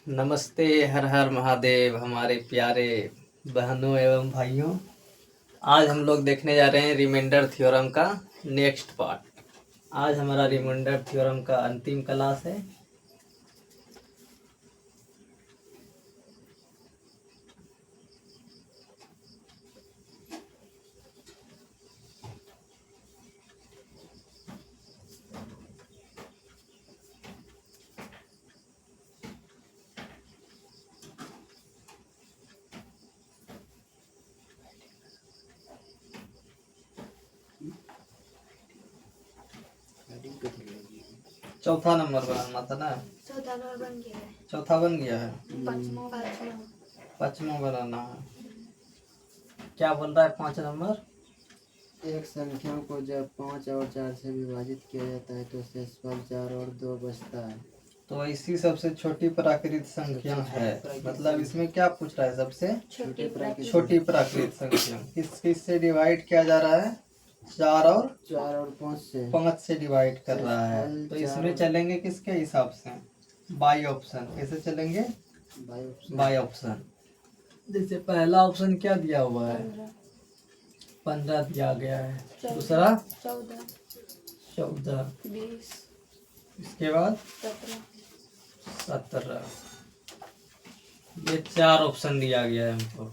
नमस्ते, हर हर महादेव हमारे प्यारे बहनों एवं भाइयों। आज हम लोग देखने जा रहे हैं रिमाइंडर थ्योरम का नेक्स्ट पार्ट। आज हमारा रिमाइंडर थ्योरम का अंतिम क्लास है। चौथा नंबर बनाना था ना। चौथा नंबर बन गया है। चौथा बन गया है, पाँचवा पांचवा बनाना है। क्या बोल रहा है 5 नंबर? एक संख्या को जब 5 और 4 से विभाजित किया जाता है तो शेषफल 4 और 2 बचता है। तो इसी सबसे छोटी प्राकृत संख्या है। मतलब इसमें क्या पूछ रहा है? सबसे छोटी प्राकृत छोटी प्राकृत संख्या किस से डिवाइड किया जा रहा है? 4 और 5 से 5 से डिवाइड कर रहा है। तो इसमें चलेंगे किसके हिसाब से? By option. कैसे चलेंगे? By option. जैसे पहला ऑप्शन क्या दिया हुआ है? 15 दिया गया है। दूसरा 14 14, 20 इसके बाद 17 17। ये 4 ऑप्शन दिया गया है हमको।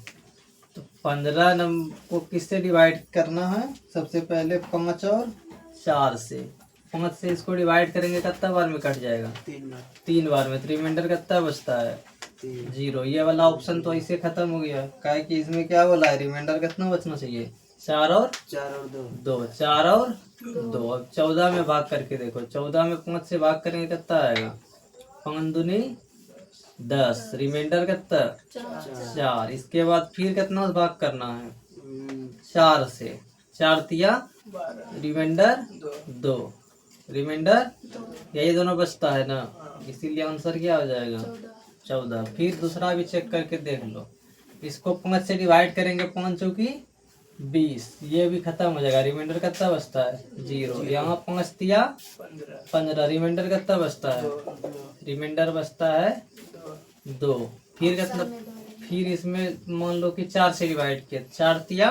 तो 15 नंबर को किससे डिवाइड करना है? सबसे पहले 5 और 4 से। 5 से इसको डिवाइड करेंगे कितना बार में कट जाएगा? 3 बार में। तो रिमाइंडर कितना बचता है? 0। ये वाला ऑप्शन तो ऐसे खत्म हो गया। काहे कि इसमें क्या बोला है? रिमाइंडर कितना बचना चाहिए? 4 और 2। 4 और 2। अब 14 में भाग करके देखो। 14 में 5 से भाग करेंगे कितना आएगा? 5 दूनी 10। रिमाइंडर कितना? 4। इसके बाद फिर कितना भाग करना है? 4 से। 4 तिया रिमाइंडर 2। रिमाइंडर यही दोनों बचता है ना, इसीलिए आंसर क्या हो जाएगा? 14। फिर दूसरा भी चेक करके देख लो। इसको 5 से डिवाइड करेंगे, 5 चौकी 20। ये भी खत्म हो जाएगा। रिमाइंडर कितना बचता है? 0। यहाँ 5 तिया 15। रिमाइंडर कितना बचता है? रिमाइंडर बचता है 2। फिर कितना? फिर इसमें मान लो कि 4 से डिवाइड किया। 4 तिया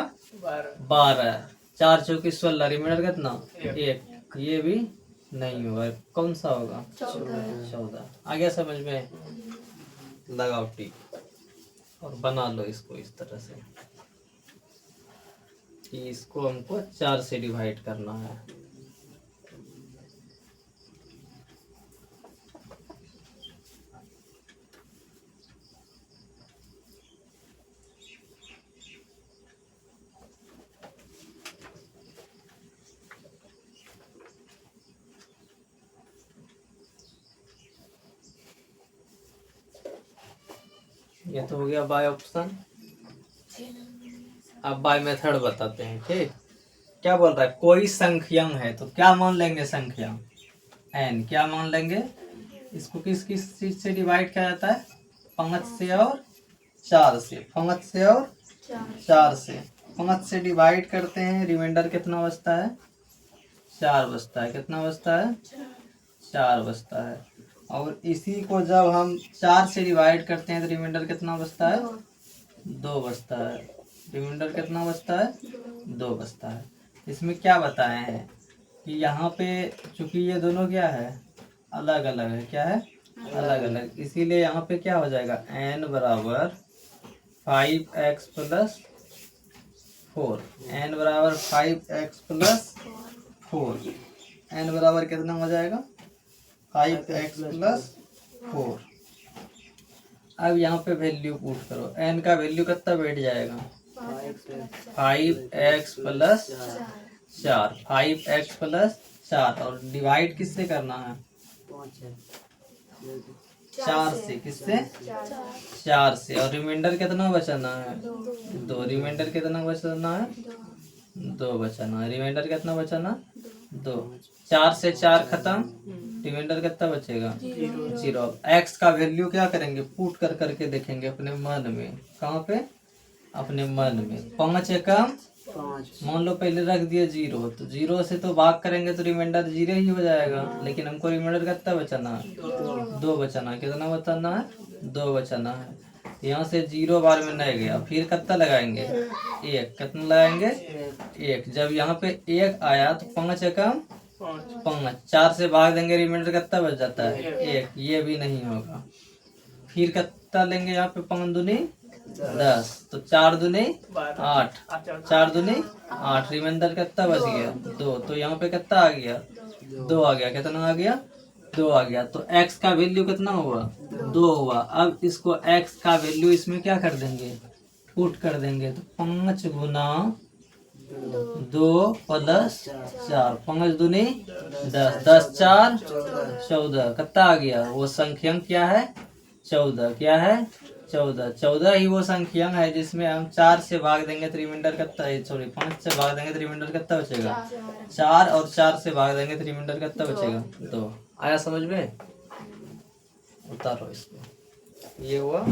12। 4 चौकी 16। रिमाइंडर कितना? 1। ये भी नहीं होगा। कौन सा होगा? 14। आ गया समझ में? लगाओ टिक और बना लो इसको इस तरह से कि इसको हमको 4 से डिवाइड करना है। ये तो हो गया बाय ऑप्शन। अब बाय मेथड बताते हैं। ठीक, क्या बोल रहा है? कोई संख्या है तो क्या मान लेंगे? संख्या n क्या मान लेंगे? इसको किस किस चीज से डिवाइड किया जाता है? 5 से और 4 से। 5 से और 4 से। 5 से डिवाइड करते हैं, रिमाइंडर कितना बचता है? 4 बचता है। कितना बचता है? 4 बचता है। और इसी को जब हम 4 से डिवाइड करते हैं तो रिमाइंडर कितना बचता है? 2 बचता है। रिमाइंडर कितना बचता है? 2 बचता है। इसमें क्या बताए हैं कि यहाँ पे चूंकि ये दोनों क्या है? अलग अलग है। क्या है? अलग अलग। इसीलिए यहाँ पे क्या हो जाएगा? n बराबर 5x प्लस 4। n बराबर 5x प्लस 4। n बराबर कितना हो जाएगा? 5x plus 4। अब यहाँ पे वैल्यू पुट करो। n का वैल्यू कितना बैठ जाएगा? 5x plus 4। 5x प्लस 4 और डिवाइड किससे करना है? 4 से। किससे? 4 से। और रिमाइंडर कितना बचाना है? 2। रिमाइंडर कितना बचाना है? 2 बचाना है। रिमाइंडर कितना बचाना? 2। 4 से 4 खत्म। रिमाइंडर कितना बचेगा? 0। x का वैल्यू क्या करेंगे? पुट कर करके देखेंगे अपने मन में। कहाँ पे? अपने मन में। 5 एकम 5। मान लो पहले रख दिए 0, तो 0 से तो भाग करेंगे तो रिमाइंडर 0 ही हो जाएगा। लेकिन हमको रिमाइंडर कितना बचाना है? 2 बचाना है। कितना बचाना है? 2 बचाना है। यहाँ से 0 बार में नहीं गया, फिर कितना लगाएंगे 1, कितना लगाएंगे 1। जब यहाँ पे 1 आया तो 5 एकम 5, 4 से भाग देंगे, रिमाइंडर कितना बच जाता है 1, ये भी नहीं होगा। फिर कितना लेंगे यहाँ पे 5 दूनी 10, तो 4 दूनी 8, 4 दूनी 8, रिमाइंडर कितना बच गया 2, तो यहाँ पे कितना आ गया 2 आ गया। कितना आ गया 2 आ गया। तो x का वैल्यू कितना हुआ 2 हुआ। अब इसको x का वैल्यू इसमें क्या कर देंगे, पुट कर देंगे। तो 5 गुना 2 प्लस 4, 5 दूनी 10, 10 4 14, कितना आ गया। वो संख्यांक क्या है 14, क्या है 14। 14 ही वो संख्यांक है जिसमें हम 4 से भाग देंगे तो रिमाइंडर कितना है, सॉरी 5 से भाग देंगे तो रिमाइंडर कितना बचेगा 4, और 4 से भाग देंगे तो रिमाइंडर कितना बचेगा 2। आया समझ में। उतारो इसको। ये हुआ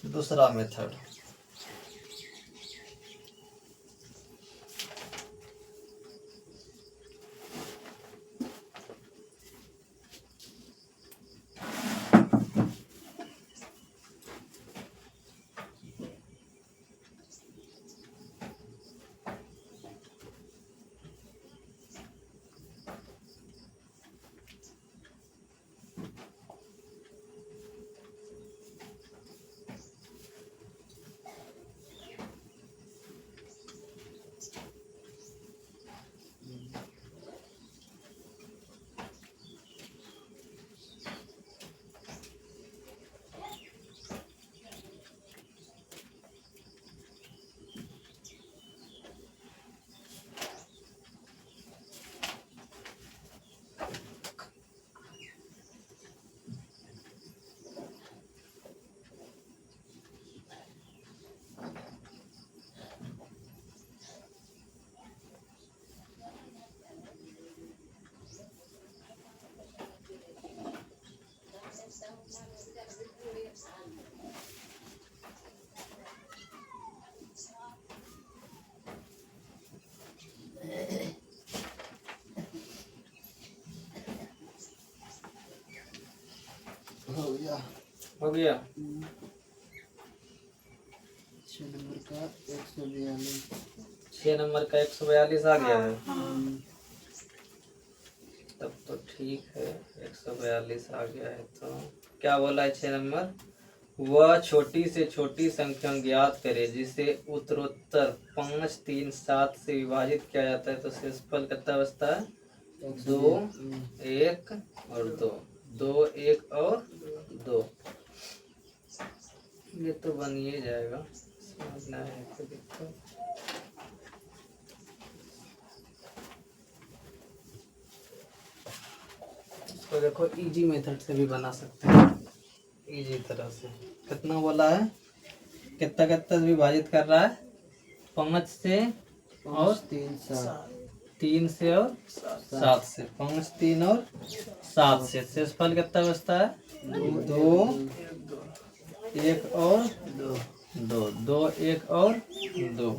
दूसरा मेथड। हो गया 6 नंबर का 142। 6 नंबर का 142 आ गया है। तब तो ठीक है, 142 आ गया है। तो क्या बोला है 6 नंबर, वह छोटी से छोटी संख्या ज्ञात करे जिसे उत्तरोत्तर 5 3 7 से विभाजित किया जाता है तो शेषफल कितना बचता है 2 1 और 2, 2 1 और 2। ये तो बन ही जाएगा, समझना है तो दिक्कत। इसको देखो इजी मेथड से भी बना सकते हैं, इजी तरह से। कितना बोला है, कितना कितना विभाजित कर रहा है 5 से और 3 से और 7 से, 5 3 और 7 से। शेषफल कितना बचता है 2 1 और 2, 2 1 और 2।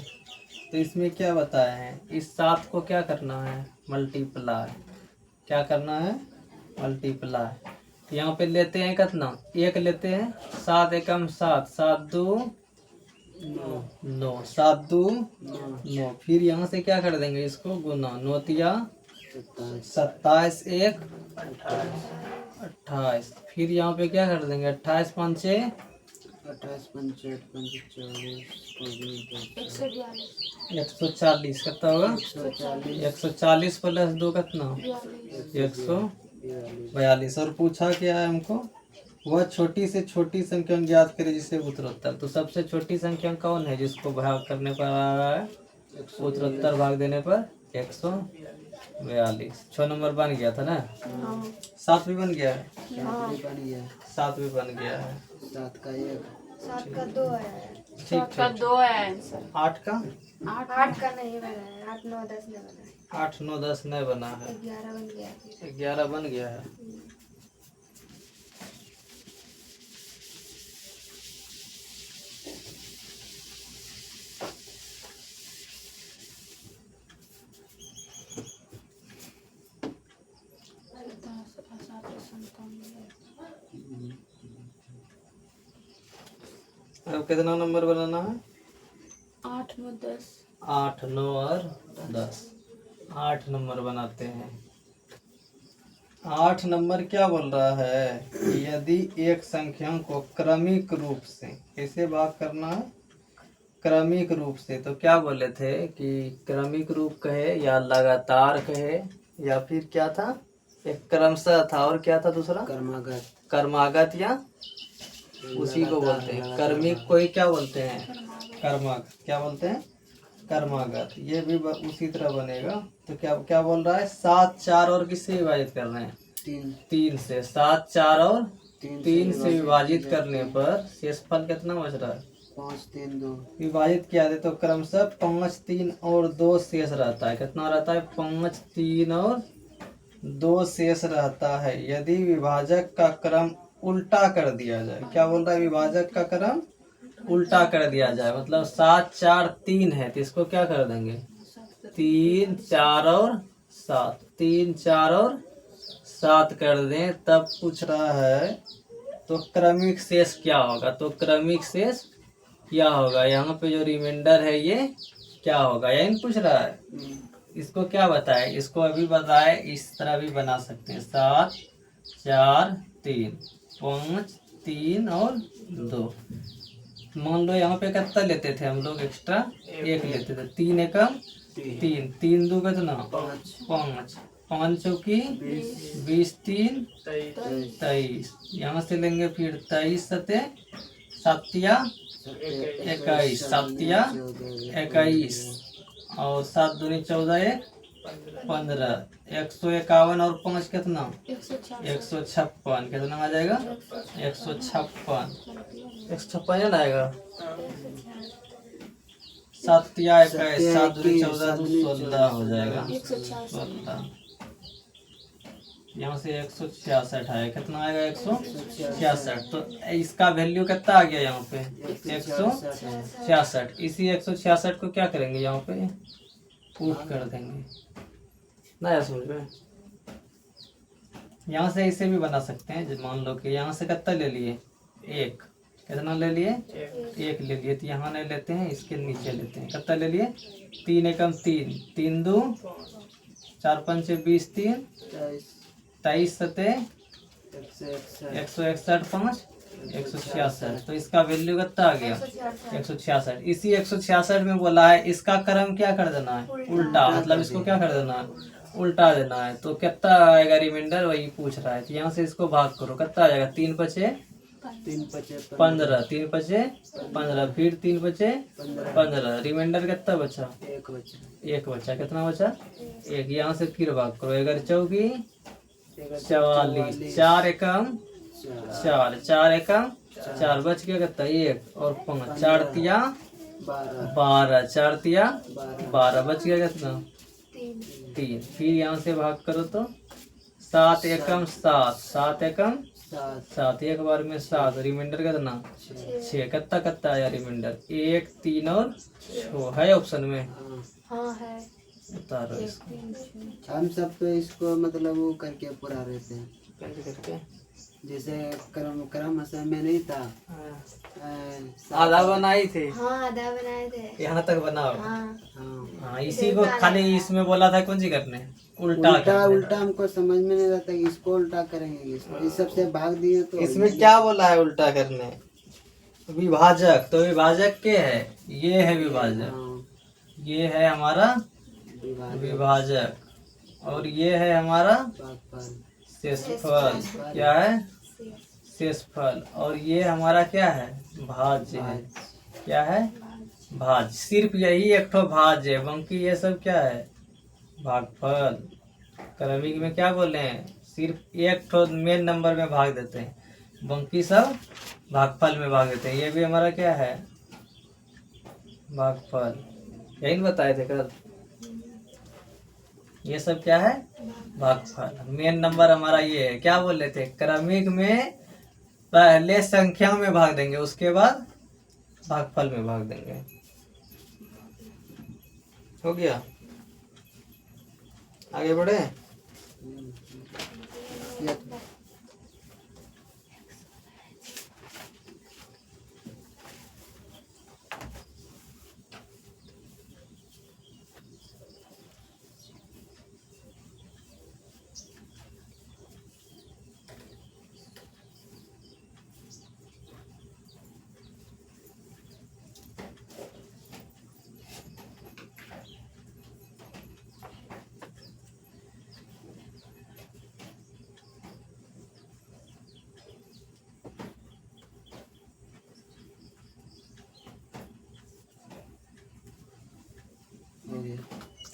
तो इसमें क्या बताया है, इस 7 को क्या करना है मल्टीप्लाई, क्या करना है मल्टीप्लाई। यहाँ पे लेते हैं कितना 1 लेते हैं, 7 एकम 7, 7 2 9, 7 2 9। फिर यहाँ से क्या कर देंगे इसको गुना, 9 तिया 27 1 28। फिर यहाँ पे क्या कर देंगे 28 5 6 28 5 8 5 40 140 कितना होगा 140 प्लस 2 कितना 142। और पूछा क्या है हमको, वह छोटी से छोटी संख्या ज्ञात करे जिसे उत्तरोत्तर। तो सबसे छोटी संख्या कौन है जिसको भाग करने पर आ रहा है उत्तरोत्तर भाग देने पर 142। 6 नंबर बन गया था ना, 7 भी बन गया है, 7 भी बन गया है। 7 का 1 7 का 2 है, ठीक का ठीक। 2 है आंसर। 8 का 8 का नहीं बना है, 8 9 10 नहीं बना है, 8 9 10 नहीं बना है, 11 बन गया। 11 बन गया है। अब कितना नंबर बनाना है? 8 9 10। 8 9 और 10। 8 नंबर बनाते हैं। 8 नंबर क्या बोल रहा है कि यदि एक संख्या को क्रमिक रूप से कैसे भाग करना है? क्रमिक रूप से। तो क्या बोले थे कि क्रमिक रूप कहे या लगातार कहे या फिर क्या था? एक क्रमशः था और क्या था दूसरा? कर्मागत। कर्मागत या उसी को बोलते हैं कर्मिक को ही क्या बोलते हैं? कर्मक। क्या बोलते हैं? कर्मागत। ये भी उसी तरह बनेगा। तो क्या क्या बोल रहा है? 7 4 और किससे विभाजित कर रहे हैं? 3 से। 7 4 और 3 से विभाजित करने पर शेषफल कितना बच रहा है? 5 3 2। विभाजित किया जाए तो क्रमशः 5 3 और 2 शेष रहता है। कितना रहता है? 5 3 और 2 शेष रहता है यदि विभाजक का क्रम उल्टा कर दिया जाए। क्या बोल रहा है? विभाजक का क्रम उल्टा कर दिया जाए। मतलब 7 4 3 है तो इसको क्या कर देंगे? 3 4 और 7। 3 4 और 7 कर दें। तब पूछ रहा है तो क्रमिक शेष क्या होगा? तो क्रमिक शेष क्या होगा? यहाँ पे जो रिमाइंडर है ये क्या होगा? यही पूछ रहा है। इसको क्या बताए? इसको अभी बताए इस तरह भी बना सकते हैं। 7 4 3 5 3 और 2। मान लो यहाँ पे कितना लेते थे हम लोग? एक्स्ट्रा 1 लेते थे। 3 एकम 3 3 2 कितना? 5 5 चौकी 20 3 23। यहाँ से लेंगे फिर 23 सते 7 21 7 21 और 7 दूनी 14 1 15। 151 और 5 कितना? 156। कितना आ जाएगा? 156। 156 आएगा। 7 21 7 दूनी 14 16 हो जाएगा। 16। यहाँ से 166 आएगा। कितना आएगा? 166। तो इसका वैल्यू कितना आ गया यहाँ पे? 166। इसी 166 को क्या करेंगे? यहाँ पे पुट कर देंगे। नया समझ में? यहाँ से इसे भी बना सकते हैं। मान लो कि यहाँ से कितना ले लिए? 1। कितना ले लिए? 1 ले लिए। तो यहाँ नहीं लेते हैं, इसके नीचे लेते हैं। कितना ले लिए? 3 एकम 3 3 2 4 5 20 3 23 सते 161 5 166। तो इसका वैल्यू कितना आ गया? 166। इसी 166 में बोला है इसका क्रम क्या कर देना है? उल्टा। मतलब इसको क्या कर देना है? उल्टा देना है। तो कितना आएगा रिमाइंडर? वही पूछ रहा है। तो यहाँ से इसको भाग करो। कितना आ जाएगा? 3 5 15 3 5 15 फिर 3 5 15। रिमाइंडर कितना बचा? 1 बचा। कितना बचा? 1। यहाँ से फिर भाग करो। 11 चौकी 44 4 एकम 4 4 एकम 4 बच गया कितना? 1 और 5 4 तिया 12 4 तिया 12 बच गया कितना? 3। फिर यहाँ से भाग करो तो 7 एकम 7 7 एकम 7 एक बार में 7। रिमाइंडर कितना? 6। कितना कितना आया रिमाइंडर? 1 3 और 6 है ऑप्शन में। हाँ है। उतारो इसको। हम सब तो इसको मतलब वो करके पूरा रहते हैं। कैसे करके? जैसे क्रम असल में नहीं था। आधा बनाई थी। हाँ आधा बनाए थे। यहाँ तक बनाओ। हाँ हाँ इसी को खाली इसमें बोला था कौन सी करने? उल्टा उल्टा उल्टा हमको समझ में नहीं रहता कि इसको उल्टा करेंगे। इसको इस सबसे भाग दिए तो इसमें क्या बोला है उल्टा करने? विभाजक। तो विभाजक के है? ये है विभाजक। हाँ, ये है हमारा विभाजक और ये है हमारा भागफल। शेषफल। क्या है? शेषफल। और ये हमारा क्या है? भाज्य है। क्या है? भाज्य। सिर्फ यही एक ठो भाज्य है, बाकी ये सब क्या है? भागफल। क्रमिक में क्या बोले हैं? सिर्फ एक ठो मेन नंबर में भाग देते हैं, बाकी सब भागफल में भाग देते हैं। ये भी हमारा क्या है? भागफल। यही बताए थे कल। ये सब क्या है? भागफल। मेन नंबर हमारा ये है। क्या बोल रहे थे? क्रमिक में पहले संख्या में भाग देंगे, उसके बाद भागफल में भाग देंगे। हो गया? आगे बढ़े?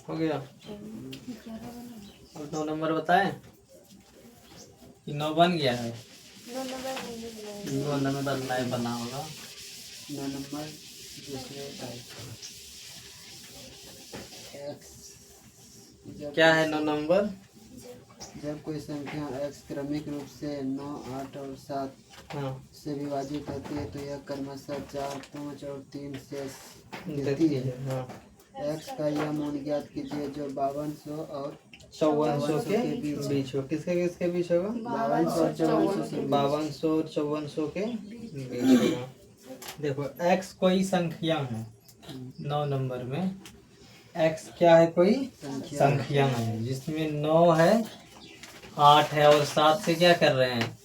हो गया। और 9 नंबर बताएं कि 9 बन गया है। 9 नंबर नहीं बनाए। 9 नंबर नहीं बना होगा। 9 नंबर दूसरे टाइप एक्स। क्या है 9 नंबर? जब कोई संख्या x क्रमिक रूप से 9, 8 और 7 हाँ से विभाजित होती है तो यह क्रमशः 4, 5 और 3 शेष देती देती है। है। हाँ x का यह मान ज्ञात कीजिए जो 5200 और 5400 के बीच बीच हो। किसके किसके बीच होगा? 5200 और 5400 के बीच। 5200 और 5400 के बीच होगा। देखो x कोई संख्या है 9 नंबर में। x क्या है? कोई संख्या है जिसमें 9 है, 8 है और 7 से क्या कर रहे हैं?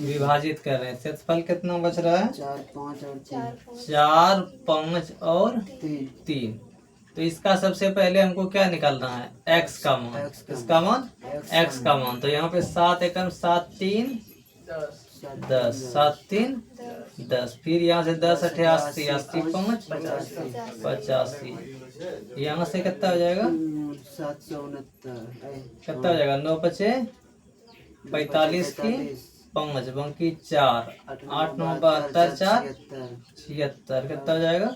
विभाजित कर रहे हैं। शेषफल कितना बच रहा है? 4, 5 और 3। 4, 5 और 3 3। तो इसका सबसे पहले हमको क्या निकालना है? x का मान। इसका मान x का मान। तो यहाँ पे 7 एकम 7 3 10, 7 3 10। फिर यहाँ से 10 88, 80 5 85। यहाँ से कितना हो जाएगा? 769 कितना हो जाएगा? 9 बचे 45 की 5 बाकी 4, 8 9 72 4 76। कितना हो जाएगा?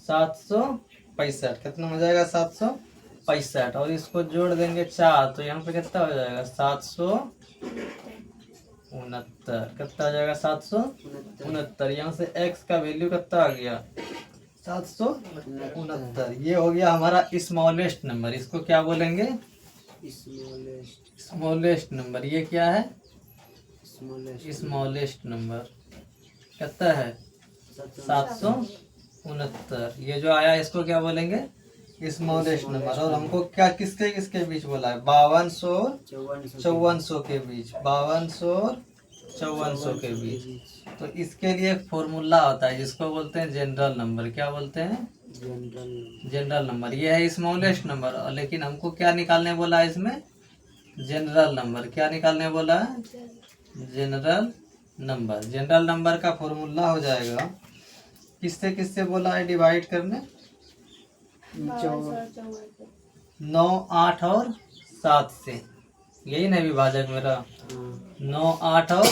765। कितना हो जाएगा? 765। और इसको जोड़ देंगे 4 तो यहाँ पे कितना हो जाएगा? 769। कितना हो जाएगा? 769। यहाँ से x का वैल्यू कितना आ गया? 769। ये हो गया हमारा स्मॉलेस्ट नंबर। इसको क्या बोलेंगे? Smallest number. ये क्या है? Smallest number. कितना है? 769। ये जो आया इसको क्या बोलेंगे? Smallest number. और हमको क्या किसके किसके बीच बोला है? 5200 5400 के बीच। 5200 5400 के बीच। तो इसके लिए एक फॉर्मूला होता है जिसको बोलते हैं जनरल नंबर। क्या बोलते हैं? General number. ये है स्मॉलेस्ट नंबर। लेकिन हमको क्या निकालने बोला है इसमें? General number. क्या निकालने बोला है? General number. जनरल नंबर का फॉर्मूला हो जाएगा, किससे किससे बोला है डिवाइड करने? 9, 8 और 7 से। यही ना विभाजक मेरा? 9, 8 और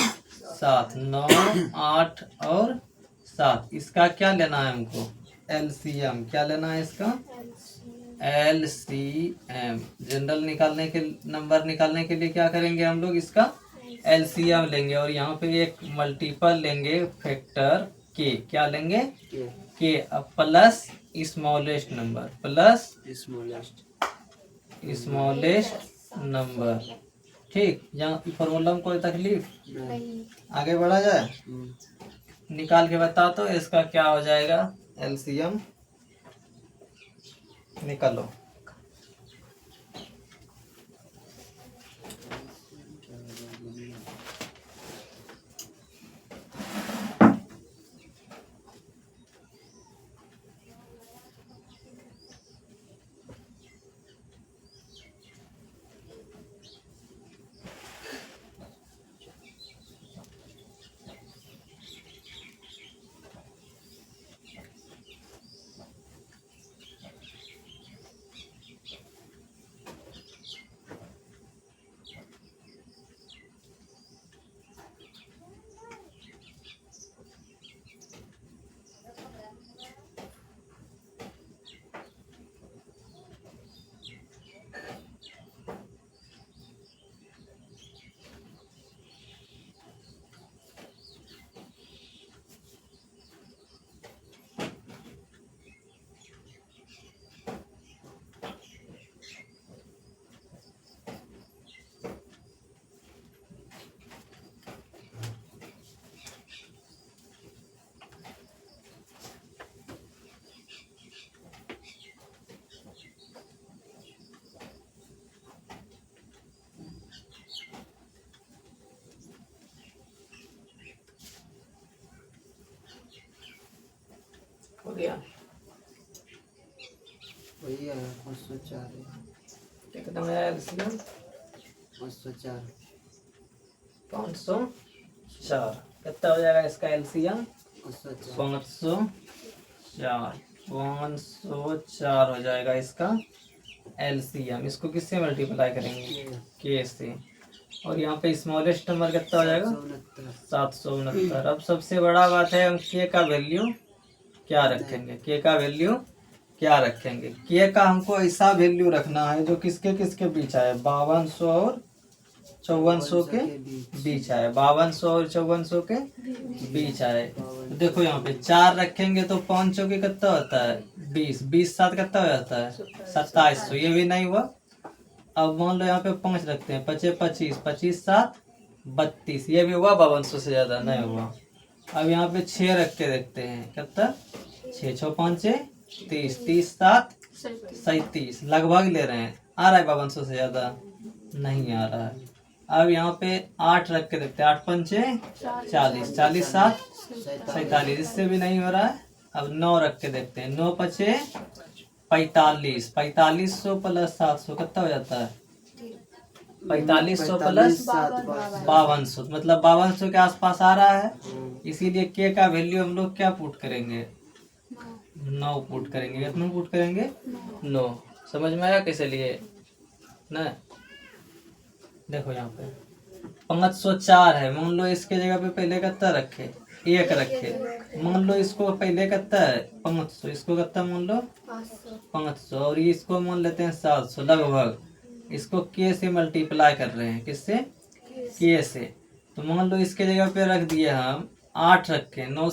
7। 9, 8 और 7। इसका क्या लेना है हमको? LCM। क्या लेना है इसका? LCM। जनरल निकालने के नंबर निकालने के लिए क्या करेंगे हम लोग? इसका LCM लेंगे। और यहाँ पे एक मल्टीपल लेंगे फैक्टर के। क्या लेंगे? के plus smallest number. Plus smallest number. ठीक। यहाँ फॉर्मूला में कोई तकलीफ? आगे बढ़ा जाए। निकाल के बता तो इसका क्या हो जाएगा? LCM निकालो। हो गया। वही है 504 कितना आया LCM? 504 504। कितना हो जाएगा इसका LCM? 504 504। 504 हो जाएगा इसका LCM। इसको किससे मल्टीप्लाई करेंगे? के से। और यहाँ पे स्मॉलेस्ट नंबर कितना हो जाएगा? 769। अब सबसे बड़ा बात है, हम के का वैल्यू क्या रखेंगे? के का वैल्यू क्या रखेंगे? के का हमको ऐसा वैल्यू रखना है जो किसके किसके बीच आए, 5200 और 5400 के बीच आए, 5200 और 5400 के बीच आए। तो देखो यहाँ पे 4 रखेंगे तो 5 चौके कितना होता है? 20, 20 7 कितना हो जाता है? 2700। ये भी नहीं हुआ। अब मान लो यहाँ पे 5 रखते हैं, 5 25, 25 7 32। ये भी हुआ? 5200 से ज्यादा नहीं हुआ। अब यहाँ पे 6 रख के देखते हैं, कितना? 6 6 5 30, 30 7 37। लगभग ले रहे हैं, आ रहा है 5200 से ज्यादा? नहीं आ रहा है। अब यहाँ पे 8 रख के देखते हैं, 8 पंचे 40, 40 7 47। इससे भी नहीं हो रहा है। अब 9 रख के देखते हैं, 9 पचे 45, 4500 प्लस 700 कितना हो जाता है? 4500 प्लस 5200, मतलब 5200 के आसपास आ रहा है। इसीलिए के का वैल्यू हम लोग क्या पुट करेंगे? 9 पुट करेंगे। कितना पुट करेंगे? 9। समझ में आया कैसे लिए ना? देखो यहाँ पे 504 है, मान लो इसके जगह पे पहले कितना रखे? 1 रखे। मान लो इसको पहले कितना है? 500। इसको कितना मान लो? 500। और ये इसको मान लेते हैं 700 लगभग। इसको के से मल्टीप्लाई कर रहे हैं, किससे? के से। तो मान लो इसके जगह पे रख दिए हम 8 रखे, 9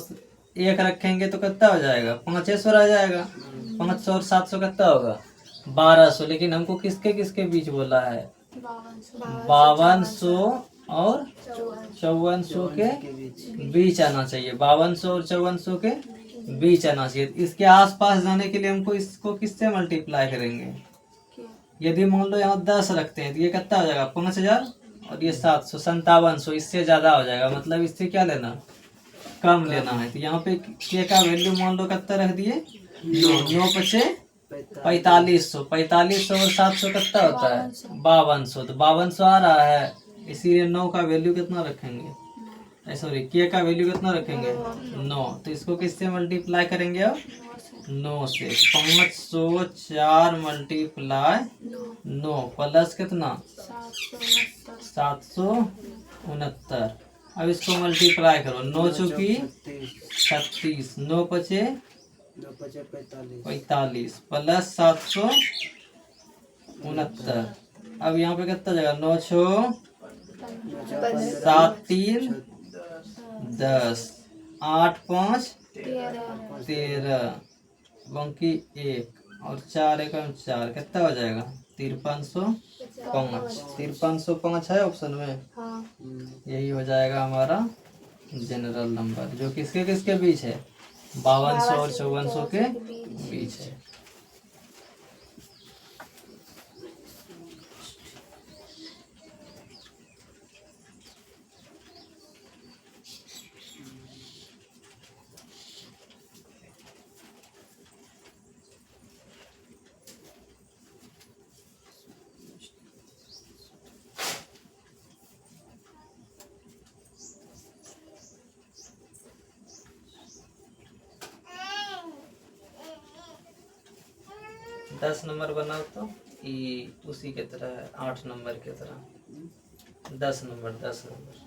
1 रखेंगे तो कितना हो जाएगा? 500 रह जाएगा। 500 और 700 कितना होगा? 1200। लेकिन हमको किसके किसके बीच बोला है? 5200 और 5400 के बीच आना चाहिए। 5200 और 5400 के बीच आना चाहिए। इसके आसपास जाने के लिए हमको इसको किससे मल्टीप्लाई करेंगे? यदि मान लो यहाँ 10 रखते हैं तो ये कितना हो जाएगा? 5000 और ये 700, 5700। इससे ज्यादा हो जाएगा, मतलब इससे क्या लेना? कम लेना है। तो यहाँ पे के का वैल्यू मान लो कितना रख दिए? 9 पचे 4500, 4500 और 700 कितना होता है? 5200। तो 5200 आ रहा है, इसीलिए 9 का वैल्यू कितना रखेंगे? सॉरी, के का वैल्यू कितना रखेंगे? 9। तो इसको किससे मल्टीप्लाई करेंगे अब? 9 से। 504 मल्टीप्लाई 9 प्लस कितना? 769। अब इसको मल्टीप्लाई करो, 9 चौकी 36, 9 पचे 45 प्लस 769। अब यहाँ पे कितना जाएगा? 9 6 7 3 10, 8 5 13, बाकी 1 और 4 1 4, कितना हो जाएगा? 5305। 5305 है ऑप्शन में। यही हो जाएगा हमारा जनरल नंबर, जो किसके किसके बीच है? 5200 और 5400 के बीच है। दस नंबर बनाओ तो उसी के तरह है, 8 नंबर के तरह। 10 नंबर 10 नंबर।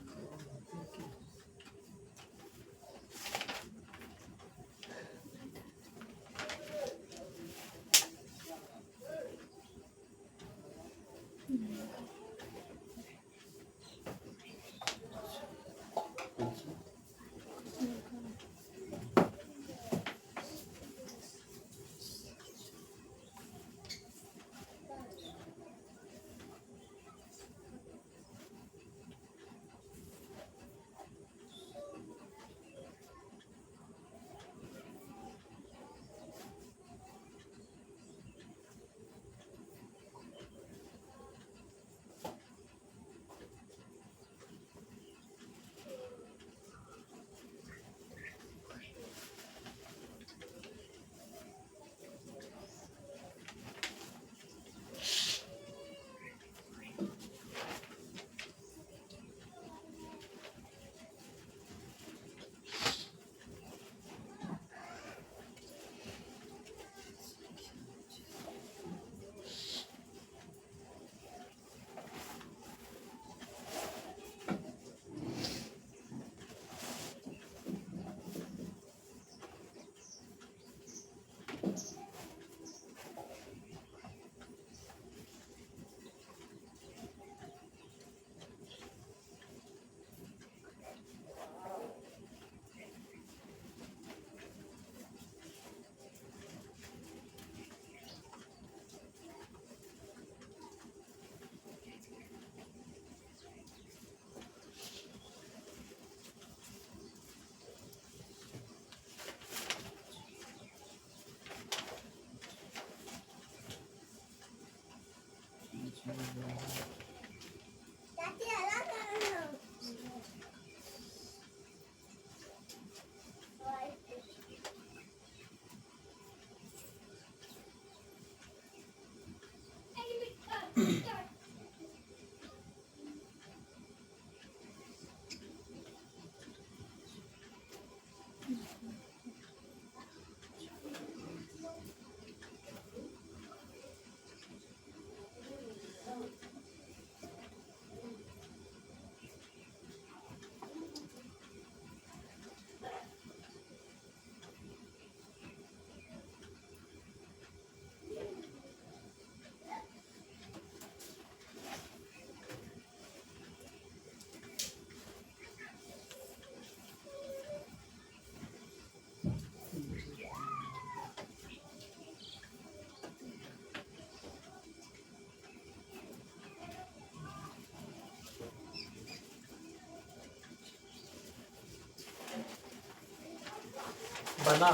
बना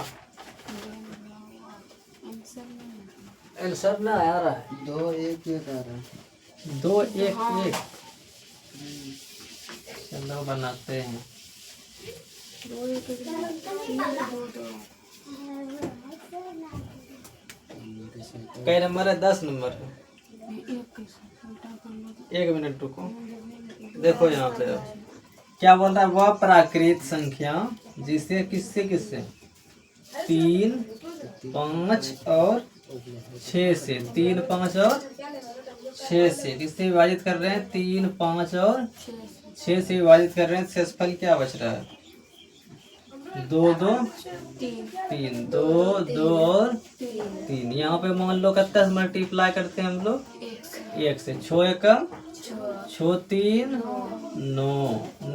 आंसर ना आ रहा है। 2 1 1 आ रहा है। 2 1 1। चलो बनाते हैं। 2 1 3 2 2। कई नंबर है? 10 नंबर है। 1 मिनट रुको। देखो यहाँ पे क्या बोल रहा है, वह प्राकृत संख्या जिसे किससे किससे 3 5 और 6 से 3 5 और 6 से किससे विभाजित कर रहे हैं? 3 5 और 6 से विभाजित कर रहे हैं। शेषफल क्या बच रहा है? 2 2 3 2 2 और 3। यहाँ पे मान लो कितना मल्टीप्लाई करते हैं हम लोग? 1 से। 6 एकम 6 3 9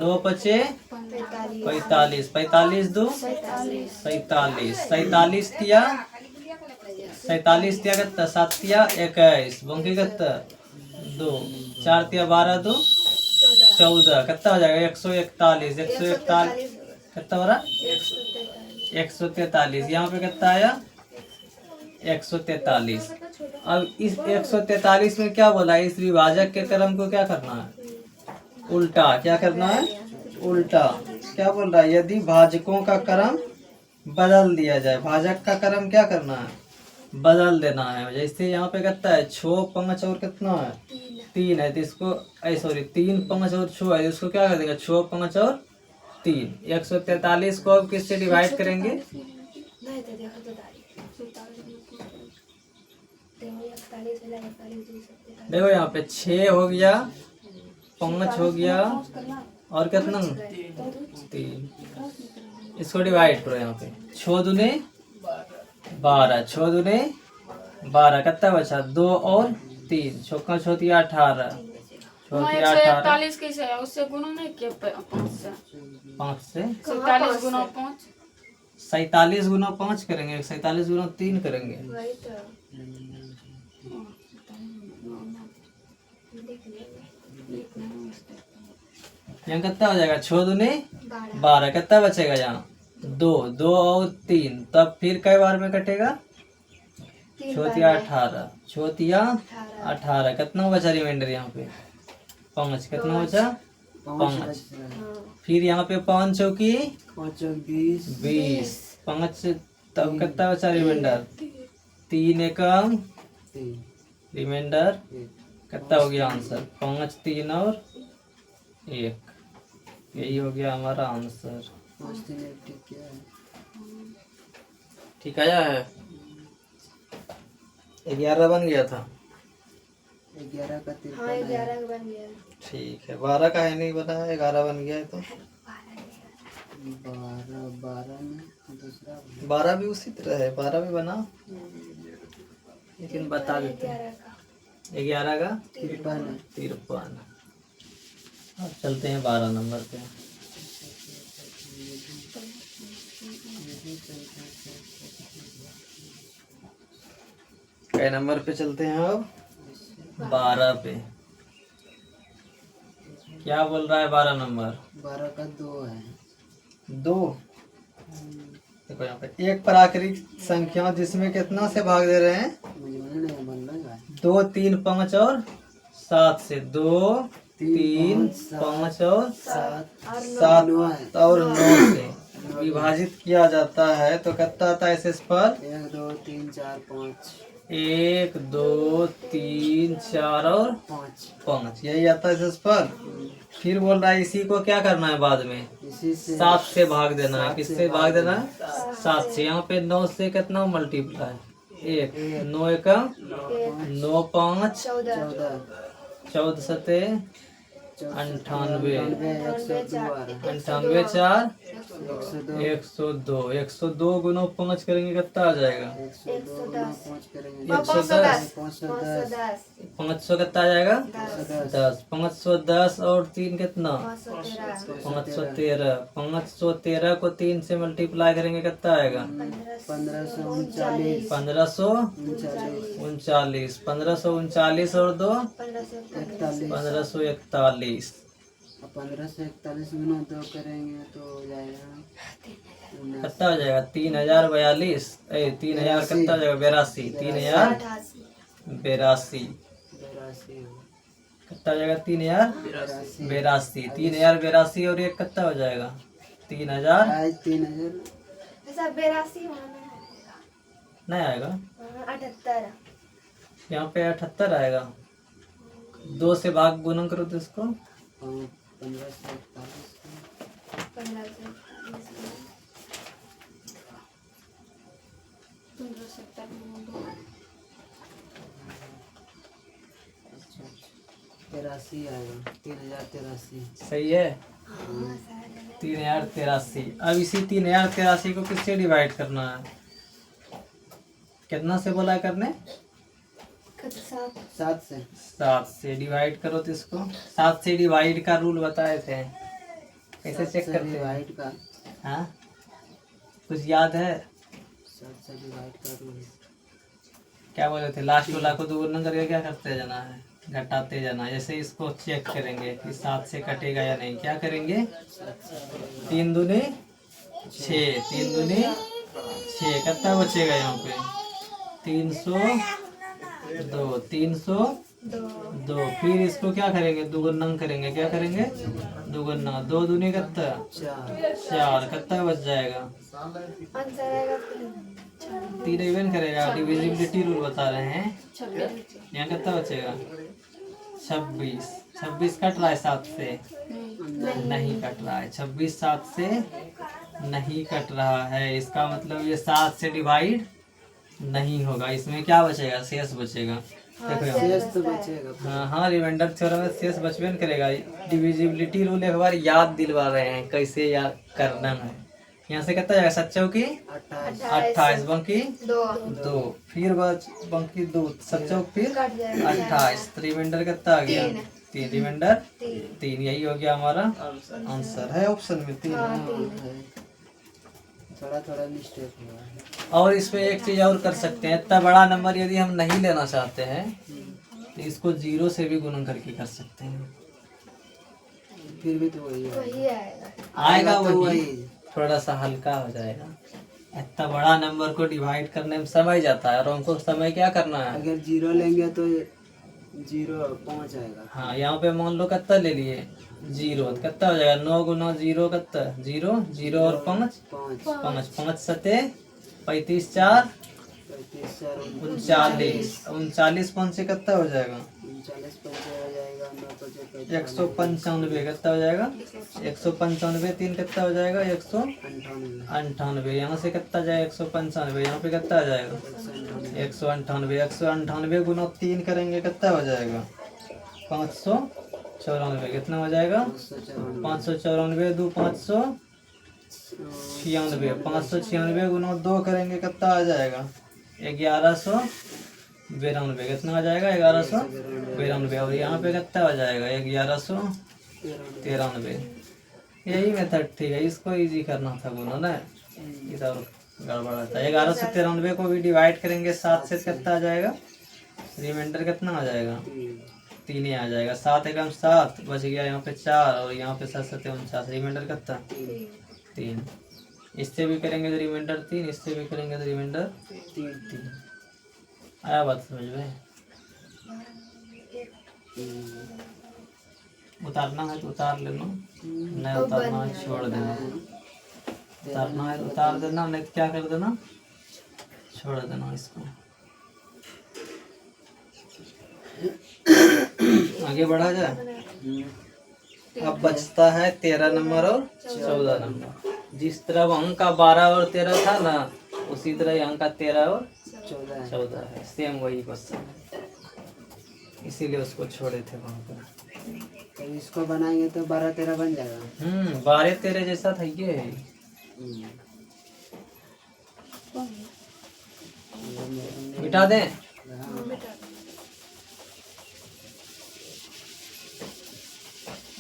9 पचे 45 45 2 47 47 तिया 47 तिया कितना? 7 तिया 21 बंकी कितना? 2 4 तिया 12 2 14 कितना हो जाएगा? 141 141 कितना हो रहा? 143। यहाँ पे कितना आया? 143। अब इस 143 में क्या बोला है? इस विभाजक के क्रम को क्या करना है? उल्टा। क्या करना है? उल्टा। क्या बोल रहा है? यदि भाजकों का क्रम बदल दिया जाए, भाजक का क्रम क्या करना है? बदल देना है। जैसे यहाँ पे कितना है? 6 5 और कितना है? 3 है, तो इसको 3 5 और 6 है, इसको क्या कर देगा? 6 5 और 3। 143 को अब किससे डिवाइड करेंगे? देखो यहाँ पे 6 हो गया, 5 हो गया और कितना? 3। इसको डिवाइड करो। यहाँ पे 6 दूने 12 6 दूने 12 कितना बचा? 2 और 3 छक्का छोतिया 18 छोतिया 18 41 कैसे है? उससे गुना नहीं किया 5 से। 5 से 47 गुना 5। 47 गुना 5 करेंगे, 47 गुना 3 करेंगे। वही तो। यहाँ कितना हो जाएगा? 6 दूने 12 कितना बचेगा? यहाँ 2 2 और 3, तब फिर कई बार में कटेगा? छोतिया 18 छोतिया 18 कितना बचा रिमाइंडर? यहाँ पे 5 कितना बचा? 5। फिर यहाँ पे 5 चौकी 5 20 5 तब कितना बचा रिमाइंडर? 3 एकम 3 रिमाइंडर कितना हो गया आंसर? 5 3 और 1। यही हो गया हमारा आंसर। 5 3 1 ठीक क्या है? ठीक आया है। 11 बन गया था। 11 का 53 हाँ 11 बन गया। ठीक है, 12 का है नहीं बना है, 11 बन गया है तो 12 में दूसरा 12 भी उसी तरह है, 12 भी बना, लेकिन बता देते हैं 11 का 53। अब चलते हैं 12 नंबर पे। कई नंबर पे चलते हैं अब? 12 पे। क्या बोल रहा है 12 नंबर? 12 का 2 है। 2। देखो यहाँ पे एक प्राकृतिक संख्या जिसमें कितना से भाग दे रहे हैं? मुझे नहीं बन रहा है। 2 3 5 और 7 से 2 3 5 और सात 7 और 9 से विभाजित किया जाता है तो कितना आता है इस पर? 1 2 3 4 5 1 2 3 4 और 5 यही आता है इस पर। फिर बोल रहा है इसी को क्या करना है बाद में? इसी से 7 से भाग देना है। 7 किससे से भाग देना है? 7 से। यहाँ पे 9 से कितना मल्टीप्लाई? 1 9 1 9 5 14 14 सते 98 98 4 102 102 गुना 5 करेंगे कितना आ जाएगा? 510 500 कितना आ जाएगा? 10 510 और 3 कितना? 513 513 को 3 से मल्टीप्लाई करेंगे कितना आएगा? 1539 1539 1539 और 2 1541 1541 गुना 2 करेंगे तो हो जाएगा कितना हो जाएगा? 3042 3000 कितना हो जाएगा? 82 3082 कितना हो जाएगा? 3082 3082 और एक कितना हो जाएगा? 3000 3000 ऐसा 82 होना नहीं आएगा। 78 यहाँ पे 78 आएगा। 2 से भाग गुणन करो तो इसको 15 83 आएगा 3083 सही है। 3083। अब इसी 3083 को किससे डिवाइड करना है? कितना से बोला है करने? 7 से 7 से डिवाइड करो तो इसको 7 से डिवाइड का रूल बताए थे। कैसे चेक करते हैं? डिवाइड का हाँ कुछ याद है? 7 से डिवाइड का रूल क्या बोले थे? लास्ट वाला को दोगुना करके क्या करते जाना है? घटाते जाना है। जैसे इसको चेक करेंगे कि 7 से कटेगा या नहीं। क्या करेंगे? 3 दूनी 6 3 दूनी 6 कितना बचेगा यहाँ पे? 302 302। फिर इसको क्या करेंगे? दुगुना करेंगे। क्या करेंगे? दुगुना 2 दूनी कितना? 4 कितना बच जाएगा? आंसर आएगा 3 इवन करेगा। डिविजिबिलिटी रूल बता रहे हैं। यहाँ कितना बचेगा? 26 26 कट रहा है 7 से? नहीं कट रहा है। 26 7 से नहीं कट रहा है। इसका मतलब ये 7 से डिवाइड नहीं होगा। इसमें क्या बचेगा? शेष बचेगा। देखो यहाँ। शेष तो बचेगा हाँ हाँ रिमाइंडर थ्योरम में शेष बचबे न करेगा। डिविजिबिलिटी रूल एक बार याद दिलवा रहे हैं कैसे याद करना है। यहाँ से कितना जाएगा? 7 चौकी 28 बंकी 2 फिर बंकी 2 7 चौक फिर 28 रिमाइंडर कितना आ गया? 3 रिमाइंडर 3 यही हो गया हमारा आंसर है। ऑप्शन में 3। थोड़ा थोड़ा मिस्टेक हुआ है। और इसमें एक चीज और कर सकते हैं। इतना बड़ा नंबर यदि हम नहीं लेना चाहते हैं तो इसको 0 से भी गुणन करके कर सकते हैं। फिर भी तो वही है। वही आएगा। आएगा तो वही, थोड़ा सा हल्का हो जाएगा। इतना बड़ा नंबर को डिवाइड करने में समय जाता है और हमको समय क्या करना है? अगर 0 लेंगे तो 0 5 आएगा। हाँ यहाँ पे मान लो कितना ले लिए? 0 कितना हो जाएगा? 9 गुना 0 कितना? 0 0 और 5 5 5 सते 35 4 39 39 5 से कितना हो जाएगा? 195 कितना हो जाएगा? 195 3 कितना हो जाएगा? 198। यहाँ से कितना जाएगा? 195 यहाँ पे कितना आ जाएगा? 198 198 गुना 3 करेंगे कितना हो जाएगा? 594 कितना हो जाएगा? 594 2 596 596 गुना 2 करेंगे कितना आ जाएगा? 1192 कितना आ जाएगा? 1192 और यहाँ पे कितना हो जाएगा? 1193। यही मेथड ठीक है। इसको इजी करना था गुना ना, इधर गड़बड़ा था। 1193 को भी डिवाइड करेंगे 7 से कितना आ जाएगा? रिमाइंडर कितना आ जाएगा? 3 ही आ जाएगा। 7 एकम 7 बच गया यहाँ पे 4 और यहाँ पे 7 7 49 रिमाइंडर कितना? 3। इससे भी करेंगे तो रिमाइंडर 3, इससे भी करेंगे तो रिमाइंडर 3। आया बात समझ में? उतारना है तो उतार लेना, नहीं उतारना है छोड़ देना। उतारना है तो उतार देना, नहीं तो क्या कर देना, छोड़ देना इसको। आगे बढ़ा जाए। अब बचता है 13 नंबर और 14 नंबर। जिस तरह अंक का 12 और 13 था ना, उसी तरह अंक का 13 और 14 है। सेम वही क्वेश्चन है, इसीलिए उसको छोड़े थे वहाँ पर। तो इसको बनाएंगे तो 12-13 बन जाएगा। 12-13 जैसा था ये है। मिटा दें।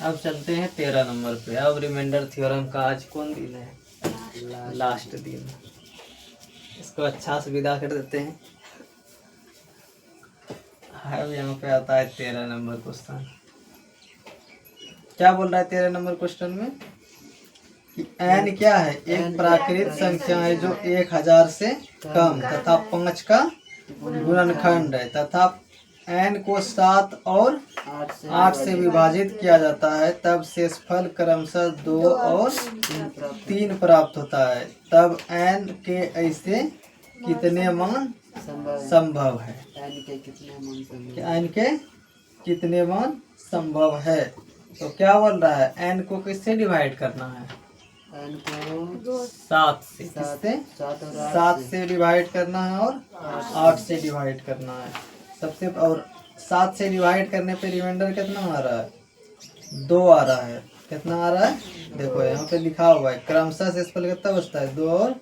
अब चलते हैं 13 नंबर पे। अब रिमाइंडर थ्योरम का आज कौन दिन है? लास्ट दिन। इसको अच्छा से विदा कर देते हैं। अब यहाँ पे आता है 13 नंबर क्वेश्चन। क्या बोल रहा है 13 नंबर क्वेश्चन में कि n क्या है? एक प्राकृत संख्या है जो 1000 से कम तथा 5 का गुणनखंड है तथा n को 7 और 8 से विभाजित किया जाता है, तब शेषफल क्रमशः 2 और 3 प्राप्त होता है। तब n के ऐसे कितने मान संभव है? n के कितने मान संभव कि n के कितने मान संभव है? तो क्या बोल रहा है? n को किससे डिवाइड करना है? n को 7 से। किससे? 7 से डिवाइड करना है और 8 से डिवाइड करना है। सबसे और 7 से डिवाइड करने पे रिमाइंडर कितना आ रहा है? 2 आ रहा है। कितना आ रहा है? देखो यहाँ पे लिखा हुआ है क्रमशः शेषफल कितना बचता है? 2 और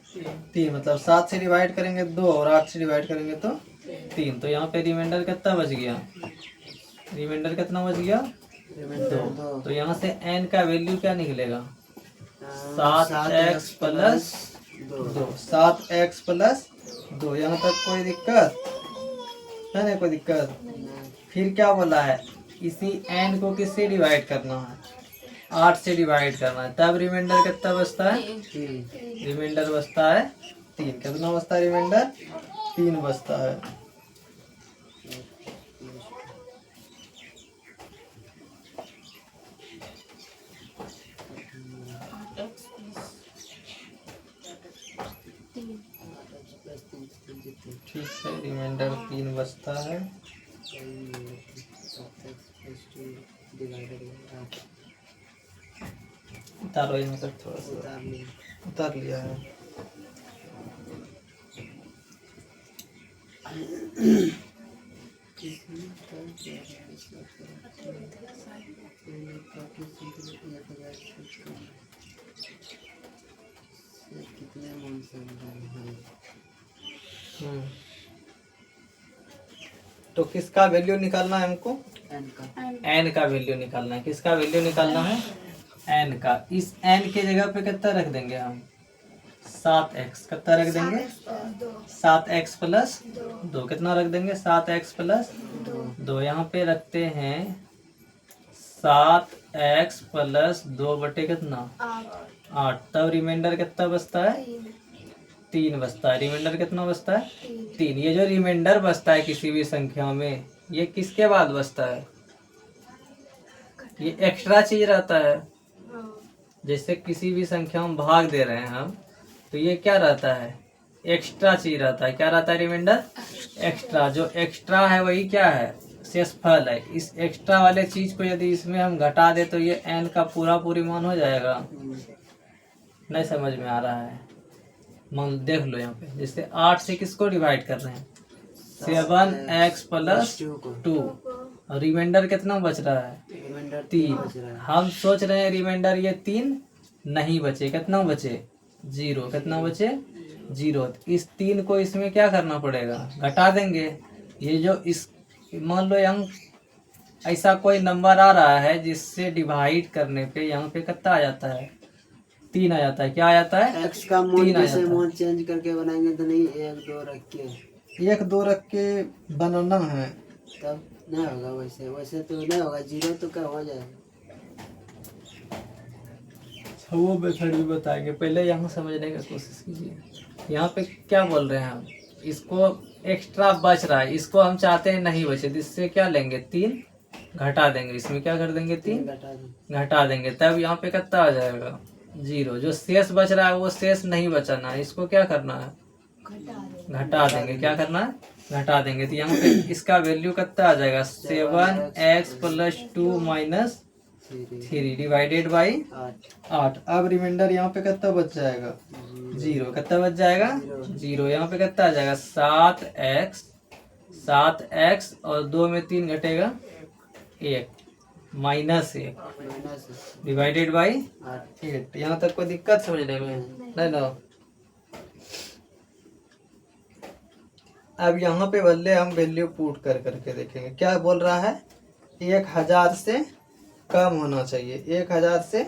3। मतलब 7 से डिवाइड करेंगे 2 और 8 से डिवाइड करेंगे तो 3। तो यहाँ पे रिमाइंडर कितना बच गया? रिमाइंडर कितना बच गया? 2। तो यहाँ से n का वैल्यू क्या निकलेगा? 7x plus 2। 7x plus 2। यहाँ तक कोई दिक्कत है? नहीं कोई दिक्कत। फिर क्या बोला है? इसी n को किससे डिवाइड करना है? 8 से डिवाइड करना है। तब रिमाइंडर कितना बचता है? रिमाइंडर बचता है 3। कितना बचता है रिमाइंडर? 3 बचता है। ठीक है, रिमाइंडर 3 बचता है। उतारो यहाँ तक थोड़ा सा। उतार लिया है। कितने मान संभव है? तो किसका वैल्यू निकालना है हमको? n का। n का वैल्यू निकालना है। किसका वैल्यू निकालना है? n का। इस n के जगह पे कितना रख देंगे हम? 7x। कितना रख देंगे? 7x plus 2। कितना रख देंगे? 7x plus 2। यहाँ पे रखते हैं 7x प्लस 2 बटे कितना? 8। तब रिमाइंडर कितना बचता है? 3 बचता है। रिमाइंडर कितना बचता है? 3। ये जो रिमाइंडर बचता है किसी भी संख्या में, ये किसके बाद बचता है? ये एक्स्ट्रा चीज रहता है। जैसे किसी भी संख्या में भाग दे रहे हैं हम, तो ये क्या रहता है? एक्स्ट्रा चीज रहता है। क्या रहता है? Reminder extra. जो एक्स्ट्रा है वही क्या है? शेषफल है। इस एक्स्ट्रा वाले चीज को यदि इसमें हम घटा दे तो ये n का पूरी मान हो जाएगा। नहीं समझ में आ रहा है? मान देख लो यहाँ पे, जैसे 8 से किसको डिवाइड कर रहे हैं? 7x plus 2। और रिमाइंडर कितना बच रहा है? 3। हम सोच रहे हैं रिमाइंडर ये 3 नहीं बचे। कितना बचे? 0। कितना बचे? 0। इस 3 को इसमें क्या करना पड़ेगा? घटा देंगे। ये जो इस मान लो यहाँ ऐसा कोई नंबर आ रहा है जिससे डिवाइड करने पे यहाँ पे कितना आ जाता है? 3 आ जाता है। क्या आ जाता है? x का मान कैसे मान चेंज करके बनाएंगे? तो नहीं 1-2 रख के 1-2 रख के बनाना है। तब नहीं होगा। वैसे तो नहीं होगा। 0 तो क्या हो जाएगा? वो मेथड भी बताएंगे। पहले यहाँ समझने की कोशिश कीजिए। यहाँ पे क्या बोल रहे हैं हम? इसको एक्स्ट्रा बच रहा है, इसको हम चाहते हैं नहीं बचे, जिससे क्या लेंगे? 3 घटा देंगे, इसमें क्या कर देंगे 3 घटा दें। घटा देंगे, तब यहाँ पे कितना आ जाएगा 0। जो शेष बच रहा है वो शेष नहीं बचाना है, इसको क्या करना है घटा देंगे। क्या करना है घटा देंगे। तो यहाँ पे इसका वैल्यू कितना आ जाएगा 7x + 2 - 3 डिवाइडेड बाई 8। अब रिमाइंडर यहाँ पे कितना बच जाएगा 0। कितना बच जाएगा 0। यहाँ पे कितना आ जाएगा 7x और 2 में 3 घटेगा 1 -1 माइनस डिवाइडेड बाई 8। यहाँ तक कोई दिक्कत समझने में नहीं ना। अब यहाँ पे बदले हम वैल्यू पुट कर करके देखेंगे क्या बोल रहा है। 1000 से कम होना चाहिए, 1000 से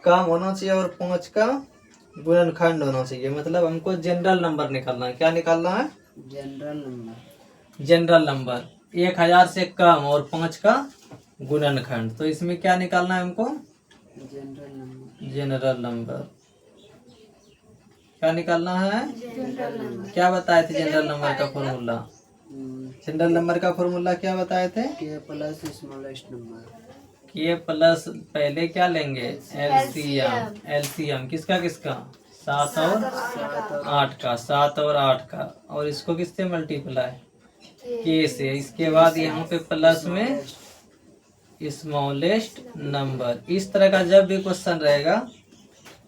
कम होना चाहिए और 5 का गुणनखंड होना चाहिए। मतलब हमको जनरल नंबर निकालना है। क्या निकालना है जनरल नंबर। जनरल नंबर 1000 से कम और 5 का गुणनखंड। तो इसमें क्या निकालना है हमको जनरल नंबर। General number. क्या निकालना है क्या बताए थे जनरल नंबर का फॉर्मूला। जनरल नंबर का फॉर्मूला क्या बताए थे K plus smallest number. K plus पहले क्या लेंगे एलसीएम किसका 7 और 8 का, 7 और 8 का, और इसको किससे मल्टीप्लाई K से। इसके बाद यहाँ पे प्लस में स्मॉलेस्ट नंबर। इस तरह का जब भी क्वेश्चन रहेगा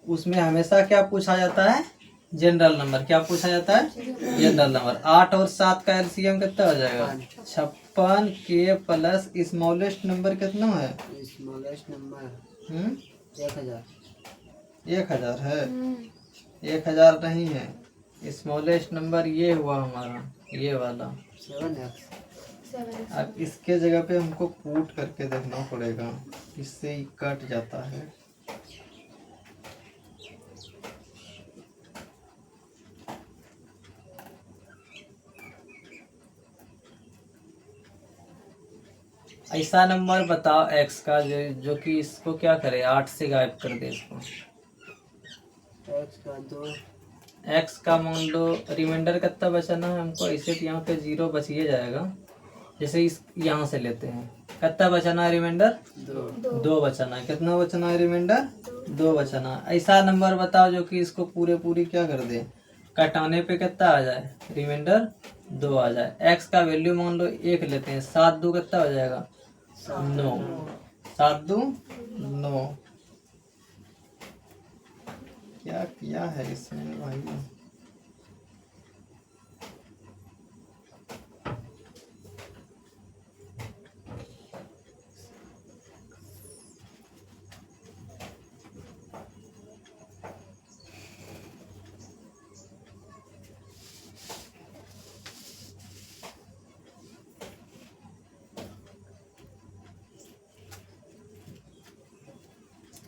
उसमें हमेशा क्या पूछा जाता है जनरल नंबर। क्या पूछा जाता है जनरल नंबर। 8 और 7 का एलसीएम कितना हो जाएगा 56। K प्लस स्मॉलेस्ट नंबर कितना है स्मॉलेस्ट नंबर 1000। 1000 है 1000 नहीं है। स्मॉलेस्ट नंबर ये हुआ हमारा ये वाला 7x। अब इसके जगह पे हमको पुट करके देखना पड़ेगा, इससे ही कट जाता है। ऐसा नंबर बताओ x का जो कि इसको क्या करे 8 से गायब कर दे इसको। x का 2। x का मान लो रिमाइंडर कितना बचाना है हमको। ऐसे तो यहाँ पे 0 बच ही जाएगा। जैसे इस यहाँ से लेते हैं कितना बचाना है रिमाइंडर 2 बचाना है। कितना बचाना है रिमाइंडर 2 बचाना है। ऐसा नंबर बताओ जो कि इसको पूरी क्या कर दे, कटाने पे कितना आ जाए रिमाइंडर 2 आ जाए। x का वैल्यू मान लो 1 लेते हैं। 7 2 कितना हो जाएगा 9। 7 2 9। क्या किया है इसमें भाई।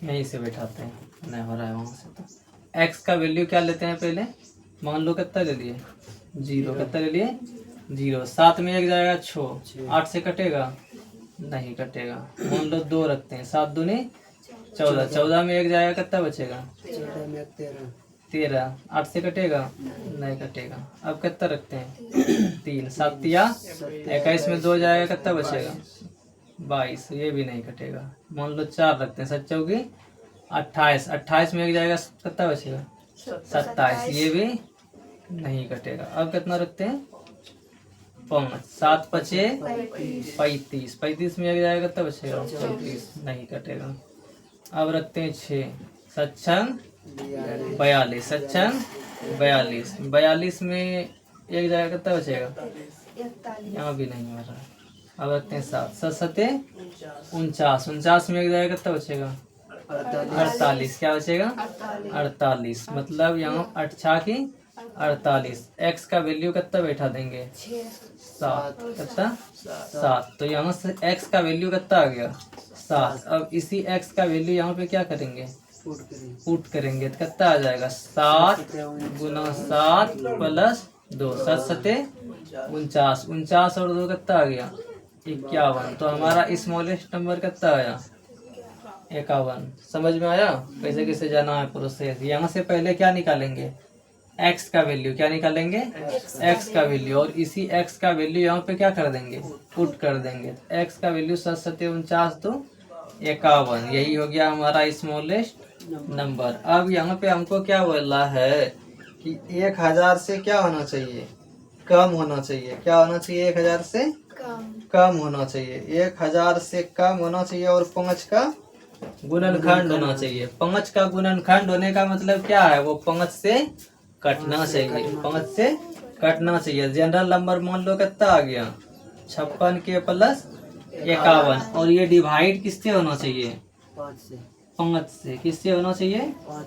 यहीं से बैठाते हैं, नहीं हो रहा है वहाँ से। तो x का वैल्यू क्या लेते हैं पहले, मान लो कितना ले लिए 0। कितना ले लिए 0। 7 में 1 जाएगा 6। 8 से कटेगा नहीं कटेगा। मान लो 2 रखते हैं। 7 दूनी 14। 14 में 1 जाएगा कितना बचेगा 14 में 13। 8 से कटेगा नहीं कटेगा। अब कितना रखते हैं 3। 7 या 21 में 2 जाएगा कितना बचेगा 22। ये भी नहीं कटेगा। मान लो 4 रखते हैं। 7 चौकी 28। 28 में 1 जाएगा कितना बचेगा 27। ये भी नहीं कटेगा। अब कितना रखते हैं 5। 7 पचे 35। 35 में 1 जाएगा कितना बचेगा 34। नहीं कटेगा। अब रखते हैं 6। 7 छंग 42। 7 छंग 42। 42 में 1 जाएगा कितना बचेगा, यहाँ भी नहीं हो रहा। अब रखते हैं 7। 7 सते 49। 49 में 1 जाएगा कितना बचेगा 48। क्या बचेगा 48। मतलब यहाँ 8 6 की 48। x का वैल्यू कितना बैठा देंगे 7। कितना 7। तो यहाँ से x का वैल्यू कितना आ गया 7। अब इसी x का वैल्यू यहाँ पे क्या करेंगे पुट करेंगे तो कितना आ जाएगा 7 गुना 7 प्लस 2। 7 सते 49। 49 और 2 कितना आ गया 51। तो हमारा स्मॉलेस्ट नंबर कितना आया 51। समझ में आया कैसे कैसे जाना है प्रोसेस। यहाँ से पहले क्या निकालेंगे एक्स का वैल्यू क्या निकालेंगे, एक्स का वैल्यू, और इसी एक्स का वैल्यू यहाँ पे क्या कर देंगे, पुट कर देंगे। एक्स का वैल्यू 7 × 7 = 51, यही हो गया हमारा स्मॉलेस्ट नंबर। अब यहाँ पे हमको क्या बोला है कि 1000 से क्या होना चाहिए, कम होना चाहिए। क्या होना चाहिए, 1000 से कम होना चाहिए, 1000 से कम होना चाहिए, और 5 का गुणनखंड होना चाहिए। 5 का गुणनखंड होने का मतलब क्या है, वो 5 से कटना चाहिए, 5 से कटना चाहिए। जनरल नंबर मान लो कितना आ गया, 56 के प्लस 51, और ये डिवाइड किससे होना चाहिए, 5 से। किससे होना चाहिए,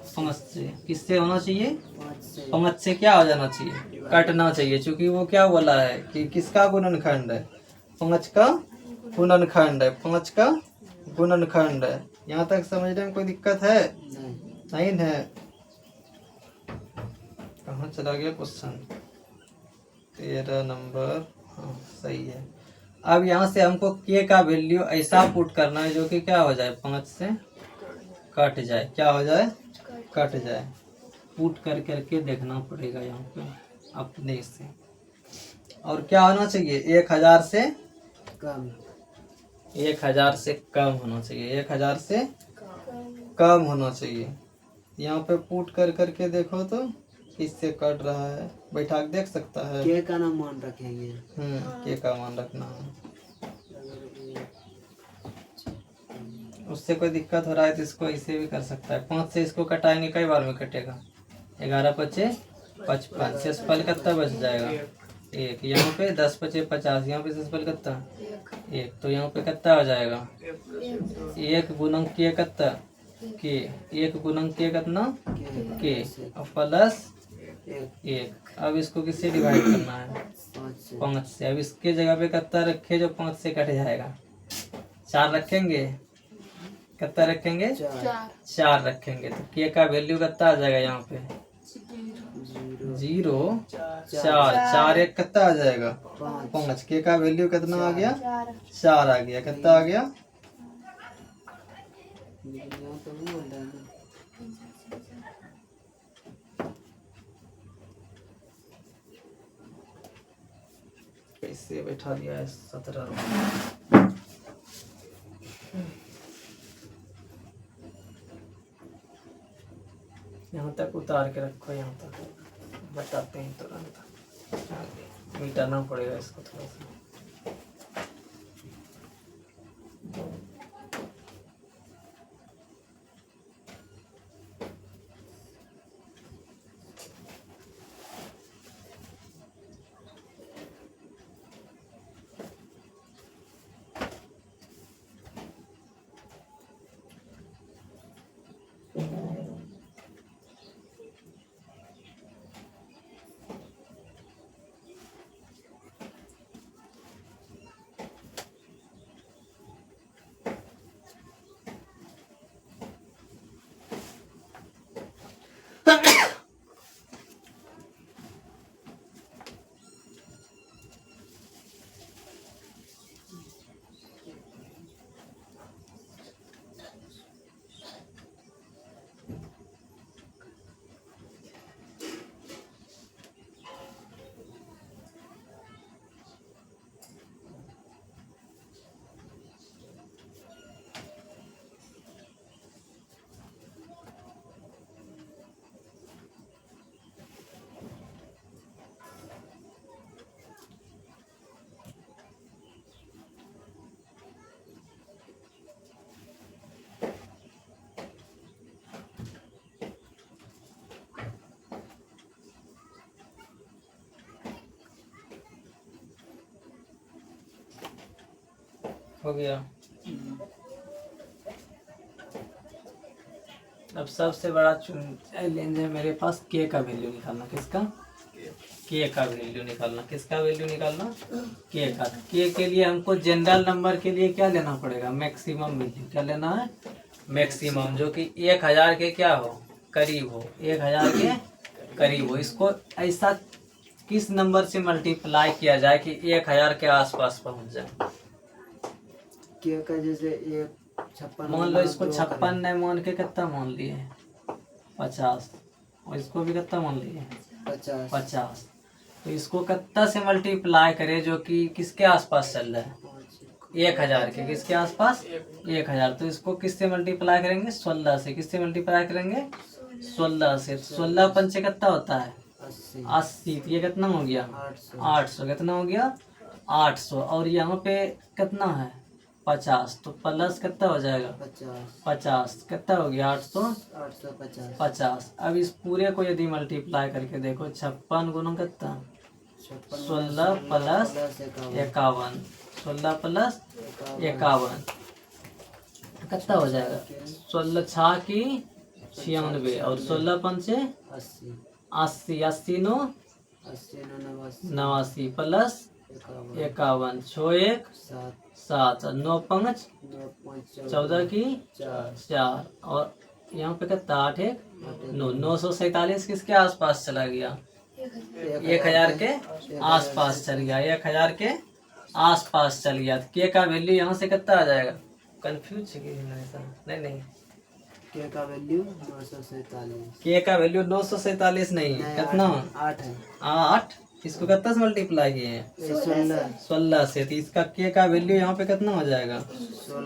5 से। किससे होना चाहिए, 5 से क्या हो जाना चाहिए, कटना चाहिए। क्योंकि वो क्या बोला है कि किसका गुणनखंड है, 5 का गुणनखंड है, 5 का गुणनखंड है। यहाँ तक समझने में कोई दिक्कत है, नहीं है। कहाँ चला गया क्वेश्चन, 13 नंबर, हाँ सही है। अब यहाँ से हमको के का वैल्यू ऐसा पुट करना है जो कि क्या हो जाए, 5 से कट जाए। क्या हो जाए, कट जाए। पुट कर करके देखना पड़ेगा यहाँ पे अपने से। और क्या होना चाहिए, 1000 से कम, 1000 से कम होना चाहिए, 1000 से कम होना चाहिए। यहाँ पे पुट कर करके देखो तो किससे कट रहा है, बैठा के देख सकता है। के का नाम मान रखेंगे, के का मान रखना है। उससे कोई दिक्कत हो रहा है तो इसको ऐसे भी कर सकता है। 5 से इसको कटाएंगे, कई बार में कटेगा, 11 × 5 = 55, शेषफल कितना बच जाएगा, 1। यहाँ पे 10 × 5 = 50, यहाँ पे शेषफल कितना, 1। तो यहाँ पे कितना हो जाएगा, 1 गुणन के कितना, के, 1 गुणन के कितना, के, और प्लस 1। अब इसको किससे डिवाइड करना है, 5 से। अब इसके जगह पे कितना रखे जो 5 से कट जाएगा, 4 रखेंगे। कितना रखेंगे, 4 रखेंगे। तो के का वैल्यू कितना आ जाएगा यहाँ पे, 0, 4, 4 1 कितना आ जाएगा, 5। के का वैल्यू कितना आ गया, 4 आ गया। कितना आ गया, कैसे बैठा दिया है 17। यहाँ तक उतार के रखो, यहाँ तक बताते हैं तुरंत। मिटाना पड़ेगा इसको थोड़ा सा। हो गया। अब सबसे बड़ा चैलेंज है मेरे पास, के का वैल्यू निकालना। किसका, के का वैल्यू निकालना। किसका वैल्यू निकालना, के का। के लिए हमको जनरल नंबर के लिए क्या लेना पड़ेगा, मैक्सिमम वैल्यू। क्या लेना है, मैक्सिमम, जो कि 1000 के क्या हो, करीब हो, 1000 के करीब हो। इसको ऐसा किस नंबर से मल्टीप्लाई किया जाए कि 1000 के आसपास पहुंच जाए। के का जैसे 56 मान लो इसको 56 नहीं मान के कितना मान लिए, 50, और इसको भी कितना मान लिए, 50 50। तो इसको कितना से मल्टीप्लाई करे जो कि किसके आसपास चल रहा है? 1000 के। किसके आसपास? 1000। तो इसको किससे मल्टीप्लाई करेंगे? 16 से। किससे मल्टीप्लाई करेंगे? 16 से। 16 पंचे कितना होता है? 80 80। तो ये कितना हो गया? 800 800। कितना हो गया? 800। और यहाँ पे कितना है? 50। तो प्लस कितना हो जाएगा? 50 50। कितना हो गया? 850 850। अब इस पूरे को यदि मल्टीप्लाई करके देखो, 56 गुना कितना? 16 प्लस 51। 16 प्लस 51 कितना हो जाएगा? 16 छः की 96 और 16 पंचे 80 80। 80 नो 80 89 प्लस 51। 6 1 7 और 9 5 14 की 4 और यहाँ पे कितना? 8 1 9। 947 किसके आसपास चला गया? 1000 के आसपास चल गया। 1000 के आसपास चल गया। तो के का वैल्यू यहाँ से कितना आ जाएगा? कंफ्यूज नहीं नहीं, के का वैल्यू 947 के का वैल्यू 947 नहीं है। कितना? 8 है 8। इसको कितना से मल्टीप्लाई किए हैं? 16 से। तो इसका के का वैल्यू यहाँ पे कितना हो जाएगा?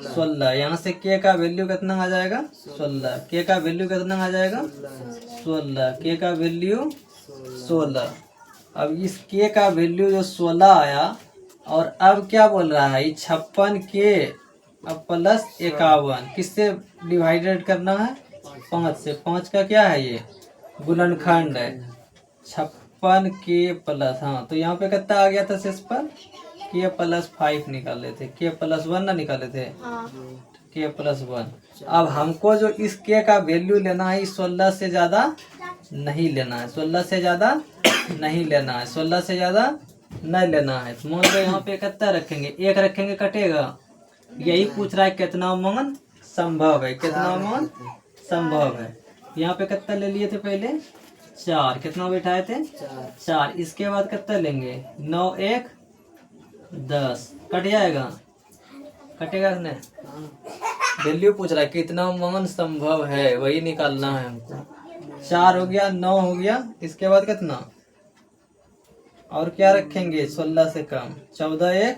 16। यहाँ से के का वैल्यू कितना आ जाएगा? 16। के का वैल्यू कितना आ जाएगा? 16। के का वैल्यू 16। अब इस के का वैल्यू जो 16 आया, और अब क्या बोल रहा है? 56 के अब प्लस 51 किससे डिवाइडेड करना है? 5 से। 5 का क्या है? ये गुणनखंड है। 56 के प्लस, हाँ तो यहाँ पे कितना आ गया था शेष पर? के प्लस 5 निकाले थे, के प्लस 1 ना निकाले थे, के प्लस 1। अब हमको जो इस के का वैल्यू लेना है, 16 से ज्यादा नहीं लेना है। 16 से ज्यादा नहीं लेना है। 16 से ज्यादा नहीं लेना है। तो मान लो यहाँ पे कितना रखेंगे? 1 रखेंगे, कटेगा। यही पूछ रहा है कितना मान संभव है, कितना मान संभव है। यहाँ पे कितना ले लिए थे पहले? 4। कितना बैठाए थे? 4। इसके बाद कितना लेंगे? 9 1 10। कट जाएगा? कटेगा कि नहीं? वैल्यू पूछ रहा है कितना मान संभव है, वही निकालना है हमको। 4 हो गया, 9 हो गया, इसके बाद कितना? और क्या रखेंगे? 16 से कम। 14 1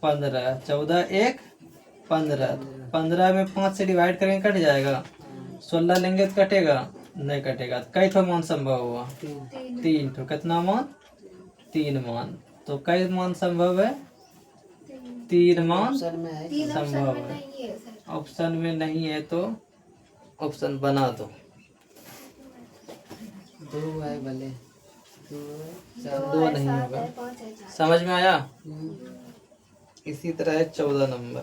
15। 14 1 15। 15 में 5 से डिवाइड करेंगे, कट जाएगा। 16 लेंगे तो कटेगा? नहीं कटेगा। कई ठो मान संभव हुआ? 3 ठो। कितना मान? 3 मान। तो कई मान संभव है? 3 मान संभव है। ऑप्शन में नहीं है तो ऑप्शन बना दो। 2 है भले 2 नहीं होगा। समझ में आया? इसी तरह है 14 नंबर।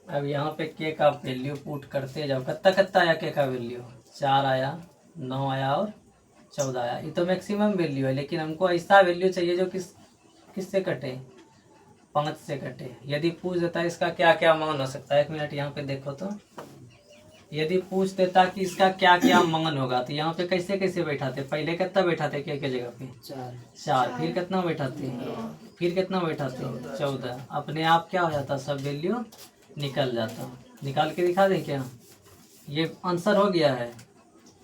अब यहाँ पे के का वैल्यू पुट करते जाओ। कितना कितना आया के का वैल्यू? 4 आया, 9 आया और 14 आया। ये तो मैक्सिमम वैल्यू है, लेकिन हमको ऐसा वैल्यू चाहिए जो किससे कटे? 5 से कटे। यदि पूछ देता है इसका क्या क्या मान हो सकता है, 1 मिनट यहाँ पे देखो तो। यदि पूछ देता कि इसका क्या क्या मान होगा, तो यहाँ पे कैसे कैसे बैठाते? पहले कितना बैठाते के जगह पे? 4। फिर कितना बैठाते? फिर कितना बैठाते? 14। अपने आप क्या हो जाता? सब वैल्यू निकल जाता। निकाल के दिखा दें क्या? ये आंसर हो गया है।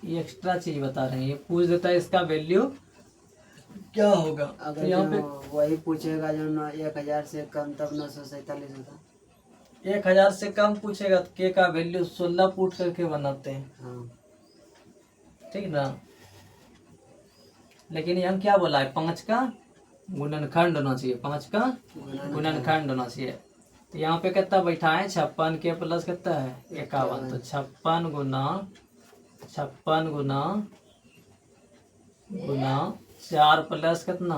ये एक्स्ट्रा चीज बता रहे हैं। ये पूछ देता है इसका वैल्यू क्या होगा। अगर यहाँ पे वही पूछेगा जो 1000 से कम, तब 947 होता। 1000 से कम पूछेगा तो के का वैल्यू 16 पुट करके बनाते हैं। हाँ ठीक ना? लेकिन ये हम क्या बोला है? 5 का गुणनखंड होना चाहिए। 5 का गुणनखंड होना चाहिए। तो यहाँ पे कितना बैठा है? 56 के प्लस कितना है? 51। तो 56 गुना 4 प्लस कितना?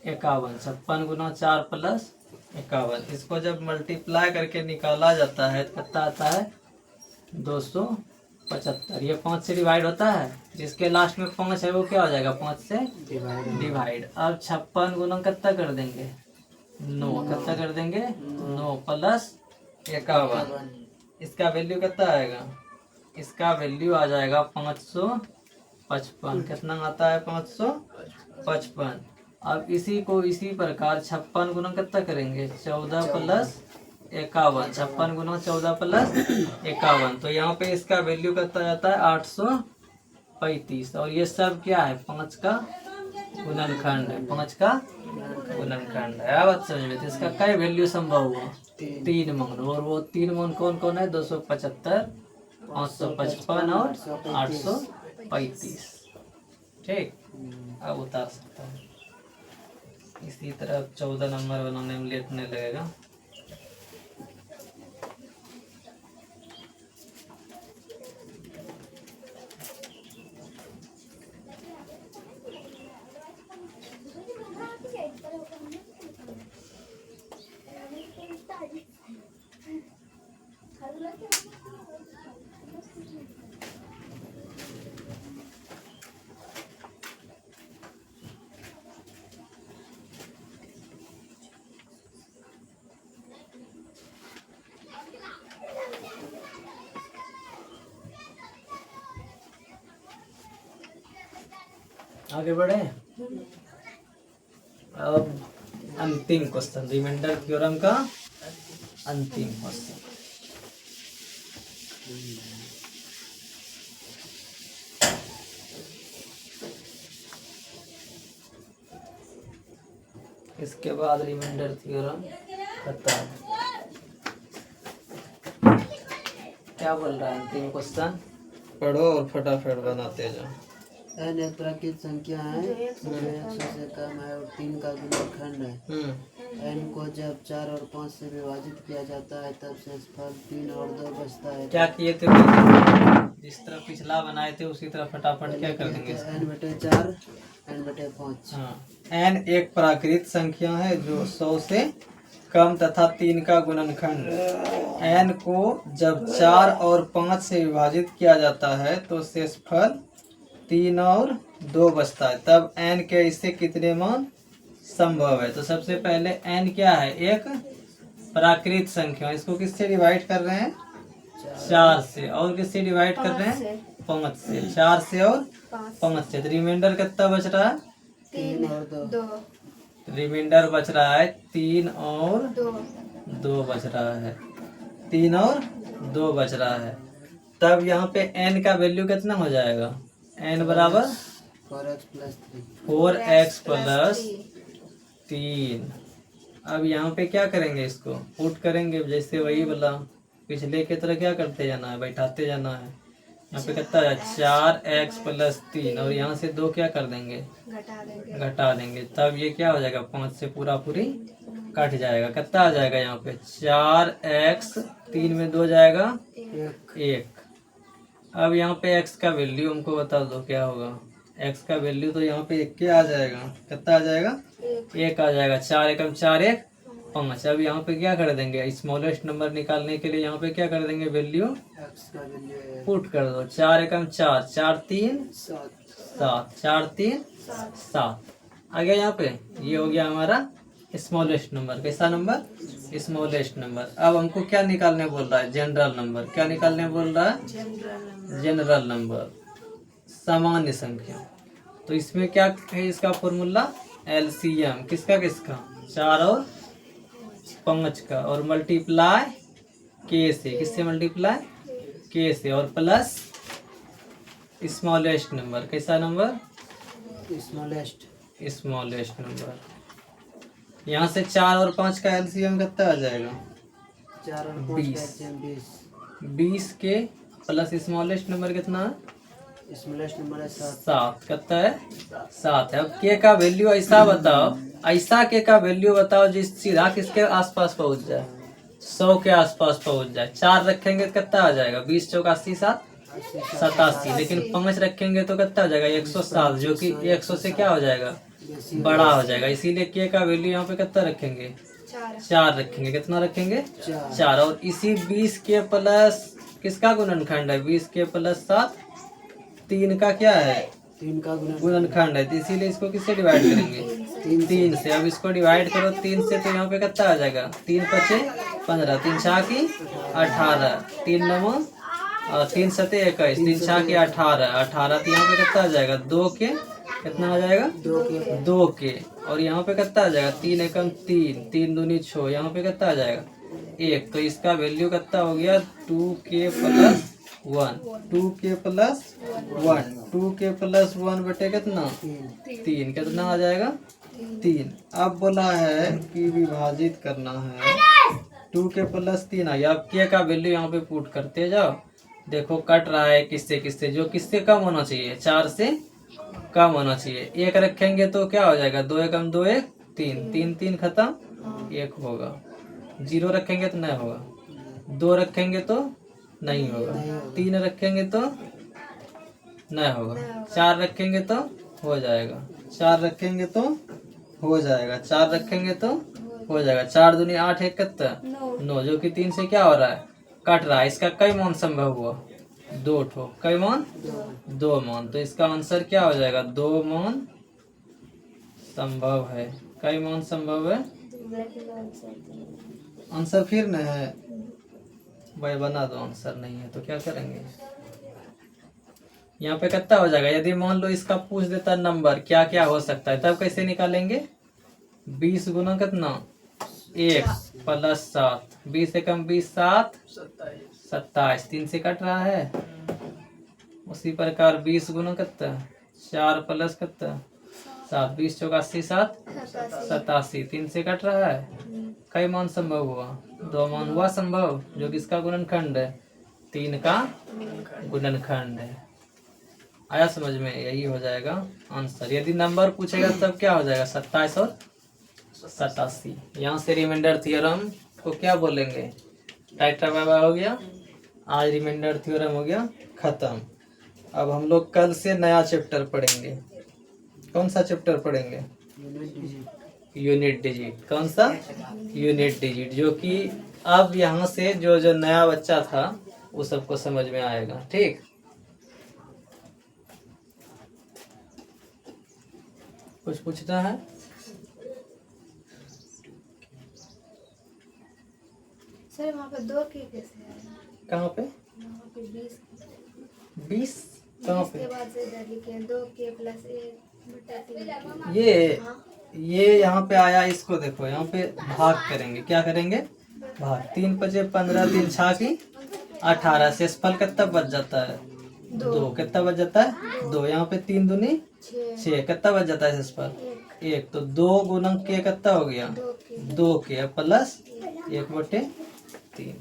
51। 56 गुना 4 प्लस 51। इसको जब मल्टीप्लाई करके निकाला जाता है तो कितना आता है? 275। ये 5 से डिवाइड होता है। जिसके लास्ट में 5 है वो क्या हो जाएगा? 5 से डिवाइड। अब 56 गुना कितना कर देंगे? 9। कितना कर देंगे? 9 प्लस 51। इसका वैल्यू कितना आएगा? इसका वैल्यू आ जाएगा 555। कितना आता है? 555। अब इसी को इसी प्रकार 56 गुना कितना करेंगे? 14 प्लस 51, 56 गुना 14 प्लस 51, तो यहाँ पे इसका वैल्यू कितना जाता है 835। और ये सब क्या है 5 का गुणनखंड है, 5 का गुणनखंड है। अब समझ में, तो इसका कई वैल्यू संभव हुआ 3 मान, और वो 3 मान कौन कौन है 275, 555 और 835। ठीक, अब उतार सकता है। इसी तरह 14 नंबर बनाने में लेटने लगेगा। आगे बढ़े। अब अंतिम क्वेश्चन, रिमाइंडर थ्योरम का अंतिम क्वेश्चन। इसके बाद रिमाइंडर थ्योरम खत्म। क्या बोल रहा है अंतिम क्वेश्चन, पढ़ो और फटाफट बनाते जाओ। n एक प्राकृत संख्या है जो 100 से कम है और 3 का गुणनखंड है। n को जब 4 और 5 से विभाजित किया जाता है तब शेषफल 3 और 2 बचता है। क्या किए थे, जिस तरह पिछला बनाए थे उसी तरह फटाफट क्या कर देंगे इसको? n/4 n/5। हाँ, n एक प्राकृत संख्या है जो 100 से कम तथा 3 का गुणनखंड है। n को जब 4 और 5 से विभाजित किया जाता है तो शेषफल 3 और 2 बचता है। तब n के इससे कितने मान संभव है? तो सबसे पहले n क्या है, एक प्राकृत संख्या, इसको किससे डिवाइड कर रहे हैं 4 से, और किससे डिवाइड कर रहे हैं 5 से। 4 से और 5 से, तो रिमाइंडर कितना बच रहा है 3 और 2। रिमाइंडर बच रहा है 3 और 2 बच रहा है, 3 और 2 बच रहा है। तब यहाँ पे n का वैल्यू कितना हो जाएगा, n बराबर 4x प्लस 3। अब यहाँ पे क्या करेंगे, इसको पुट करेंगे, जैसे वही वाला पिछले की तरह क्या करते जाना है, बैठाते जाना है। यहाँ पे कितना है 4x प्लस 3, और यहाँ से 2 क्या कर देंगे घटा देंगे। तब ये क्या हो जाएगा 5 से पूरा पूरी कट जाएगा। कितना आ जाएगा यहाँ पे 4x, 3 में 2 जाएगा 1। अब यहाँ पे x का वैल्यू हमको बता दो क्या होगा। x का वैल्यू तो यहाँ पे 1 क्या आ जाएगा, कितना आ जाएगा 1 आ जाएगा। 4 एकम 4 1 5। अब यहाँ पे क्या कर देंगे, स्मॉलेस्ट नंबर निकालने के लिए यहाँ पे क्या कर देंगे, वैल्यू पुट कर दो। 4 एकम 4, 4 3 7, 4 3 7 आ गया। यहाँ पे ये हो गया हमारा स्मॉलेस्ट नंबर। कैसा नंबर, स्मॉलेस्ट नंबर। अब हमको क्या निकालने बोल रहा है, जनरल नंबर। क्या निकालने बोल रहा है, जनरल नंबर, सामान्य संख्या। तो इसमें क्या है इसका फॉर्मूला, एलसीएम किसका किसका 4 और 5 का, और मल्टीप्लाई के से, किससे मल्टीप्लाई के से, और प्लस स्मॉलेस्ट नंबर। कैसा नंबर, स्मॉलेस्ट नंबर। यहाँ से 4 और 5 का एलसीएम कितना आ जाएगा 4 और 5 20 के प्लस स्मॉलेस्ट नंबर कितना है, स्मॉलेस्ट नंबर है 7। कितना है 7 है। अब के का वैल्यू ऐसा बताओ, ऐसा के का वैल्यू बताओ जिस सीधा किसके आसपास पहुंच जाए, 100 के आसपास पहुंच जाए। 4 रखेंगे तो कितना आ जाएगा 20 चौका 80 7 87, लेकिन 5 रखेंगे तो कितना हो जाएगा 107, जो कि 100 से क्या हो जाएगा बड़ा हो जाएगा। इसीलिए के का वैल्यू यहाँ पे कितना रखेंगे 4 रखेंगे। कितना रखेंगे 4। और इसी 20 के प्लस किसका गुणनखंड है, 20 के प्लस 7 3 का क्या है 3 का गुणनखंड है, तो इसीलिए इसको किससे डिवाइड करेंगे 3 से। अब इसको डिवाइड करो 3 से, तो यहाँ पे कितना आ जाएगा 3 5 15, 3 6 की 18, 3 9 3 7 21, 3 6 की 18, 18। तो यहाँ पे कितना आ जाएगा 2 के, कितना आ जाएगा 2 के, और यहाँ पे कितना आ जाएगा 3 एकम 3, 3 दूनी 6, यहाँ पे कितना आ जाएगा 1, तो इसका वैल्यू कितना हो गया 2k plus 1, 2k plus 1, 2k plus 1 बटे कितना 3, कितना आ जाएगा 3। अब बोला है कि विभाजित करना है, 2k प्लस 3 आ गया। अब k का वैल्यू यहाँ पे पुट करते जाओ, देखो कट रहा है किससे किससे, जो किससे कम होना चाहिए 4 से कम होना चाहिए। 1 रखेंगे तो क्या हो जाएगा 2 एकम 2 1 3, 3 3 खत्म, 1 होगा। 0 रखेंगे तो नहीं होगा, 2 रखेंगे तो नहीं होगा, 3 रखेंगे तो नहीं होगा, 4 रखेंगे तो हो जाएगा, 4 रखेंगे तो हो जाएगा, 4 रखेंगे तो हो जाएगा। 4 दूनी 8 1 कितना 9, जो कि 3 से क्या हो रहा है कट रहा है। इसका कई मान संभव हुआ 2 ठो, कई मान 2 मान, तो इसका आंसर क्या हो जाएगा 2 मान संभव है। कई मान संभव है, आंसर फिर नहीं है भाई, बना दो। आंसर नहीं है तो क्या करेंगे, यहाँ पे कितना हो जाएगा। यदि मान लो इसका पूछ देता नंबर क्या क्या हो सकता है, तब कैसे निकालेंगे 20 गुना कितना 1 प्लस 7, 20 से कम 20 7 27, 3 से कट रहा है। उसी प्रकार 20 गुना कितना 4 प्लस कितना 7, 20 चौका 80 7 87, 3 से कट रहा है। कई मान संभव हुआ 2 मान हुआ संभव, जो किसका गुणनखंड है 3 का गुणनखंड है। आया समझ में, यही हो जाएगा आंसर। यदि नंबर पूछेगा तब क्या हो जाएगा 27 और 87। यहाँ से रिमाइंडर थ्योरम को क्या बोलेंगे, टाइटा बाबा हो गया। आज रिमाइंडर थ्योरम हो गया खत्म। अब हम लोग कल से नया चैप्टर पढ़ेंगे। कौन सा चैप्टर पढ़ेंगे, यूनिट डिजिट। कौन सा यूनिट डिजिट, जो कि अब यहाँ से जो जो नया बच्चा था वो सबको समझ में आएगा। ठीक, कुछ पूछना है। सर वहाँ पे 2 के कैसे है, कहाँ पे वहाँ पे 20 कहाँ के पे, बाद से इधर लिखे हैं 2k प्लस 1 बटा 3। ये यहाँ पे आया। इसको देखो, यहाँ पे भाग करेंगे, क्या करेंगे भाग। 3 पचे 15, 3 छाकी 18, शेषफल कितना बच जाता है 2, कितना बच जाता है 2। यहाँ पे 3 दूनी 6, कितना बच जाता है शेषफल 1, तो 2 गुणन के कितना हो गया 2 के प्लस 1 बटे 3।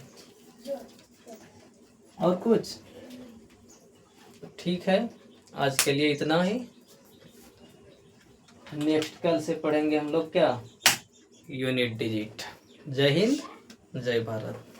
और कुछ, ठीक है, आज के लिए इतना ही। नेक्स्ट कल से पढ़ेंगे हम लोग क्या यूनिट डिजिट। जय हिंद, जय भारत।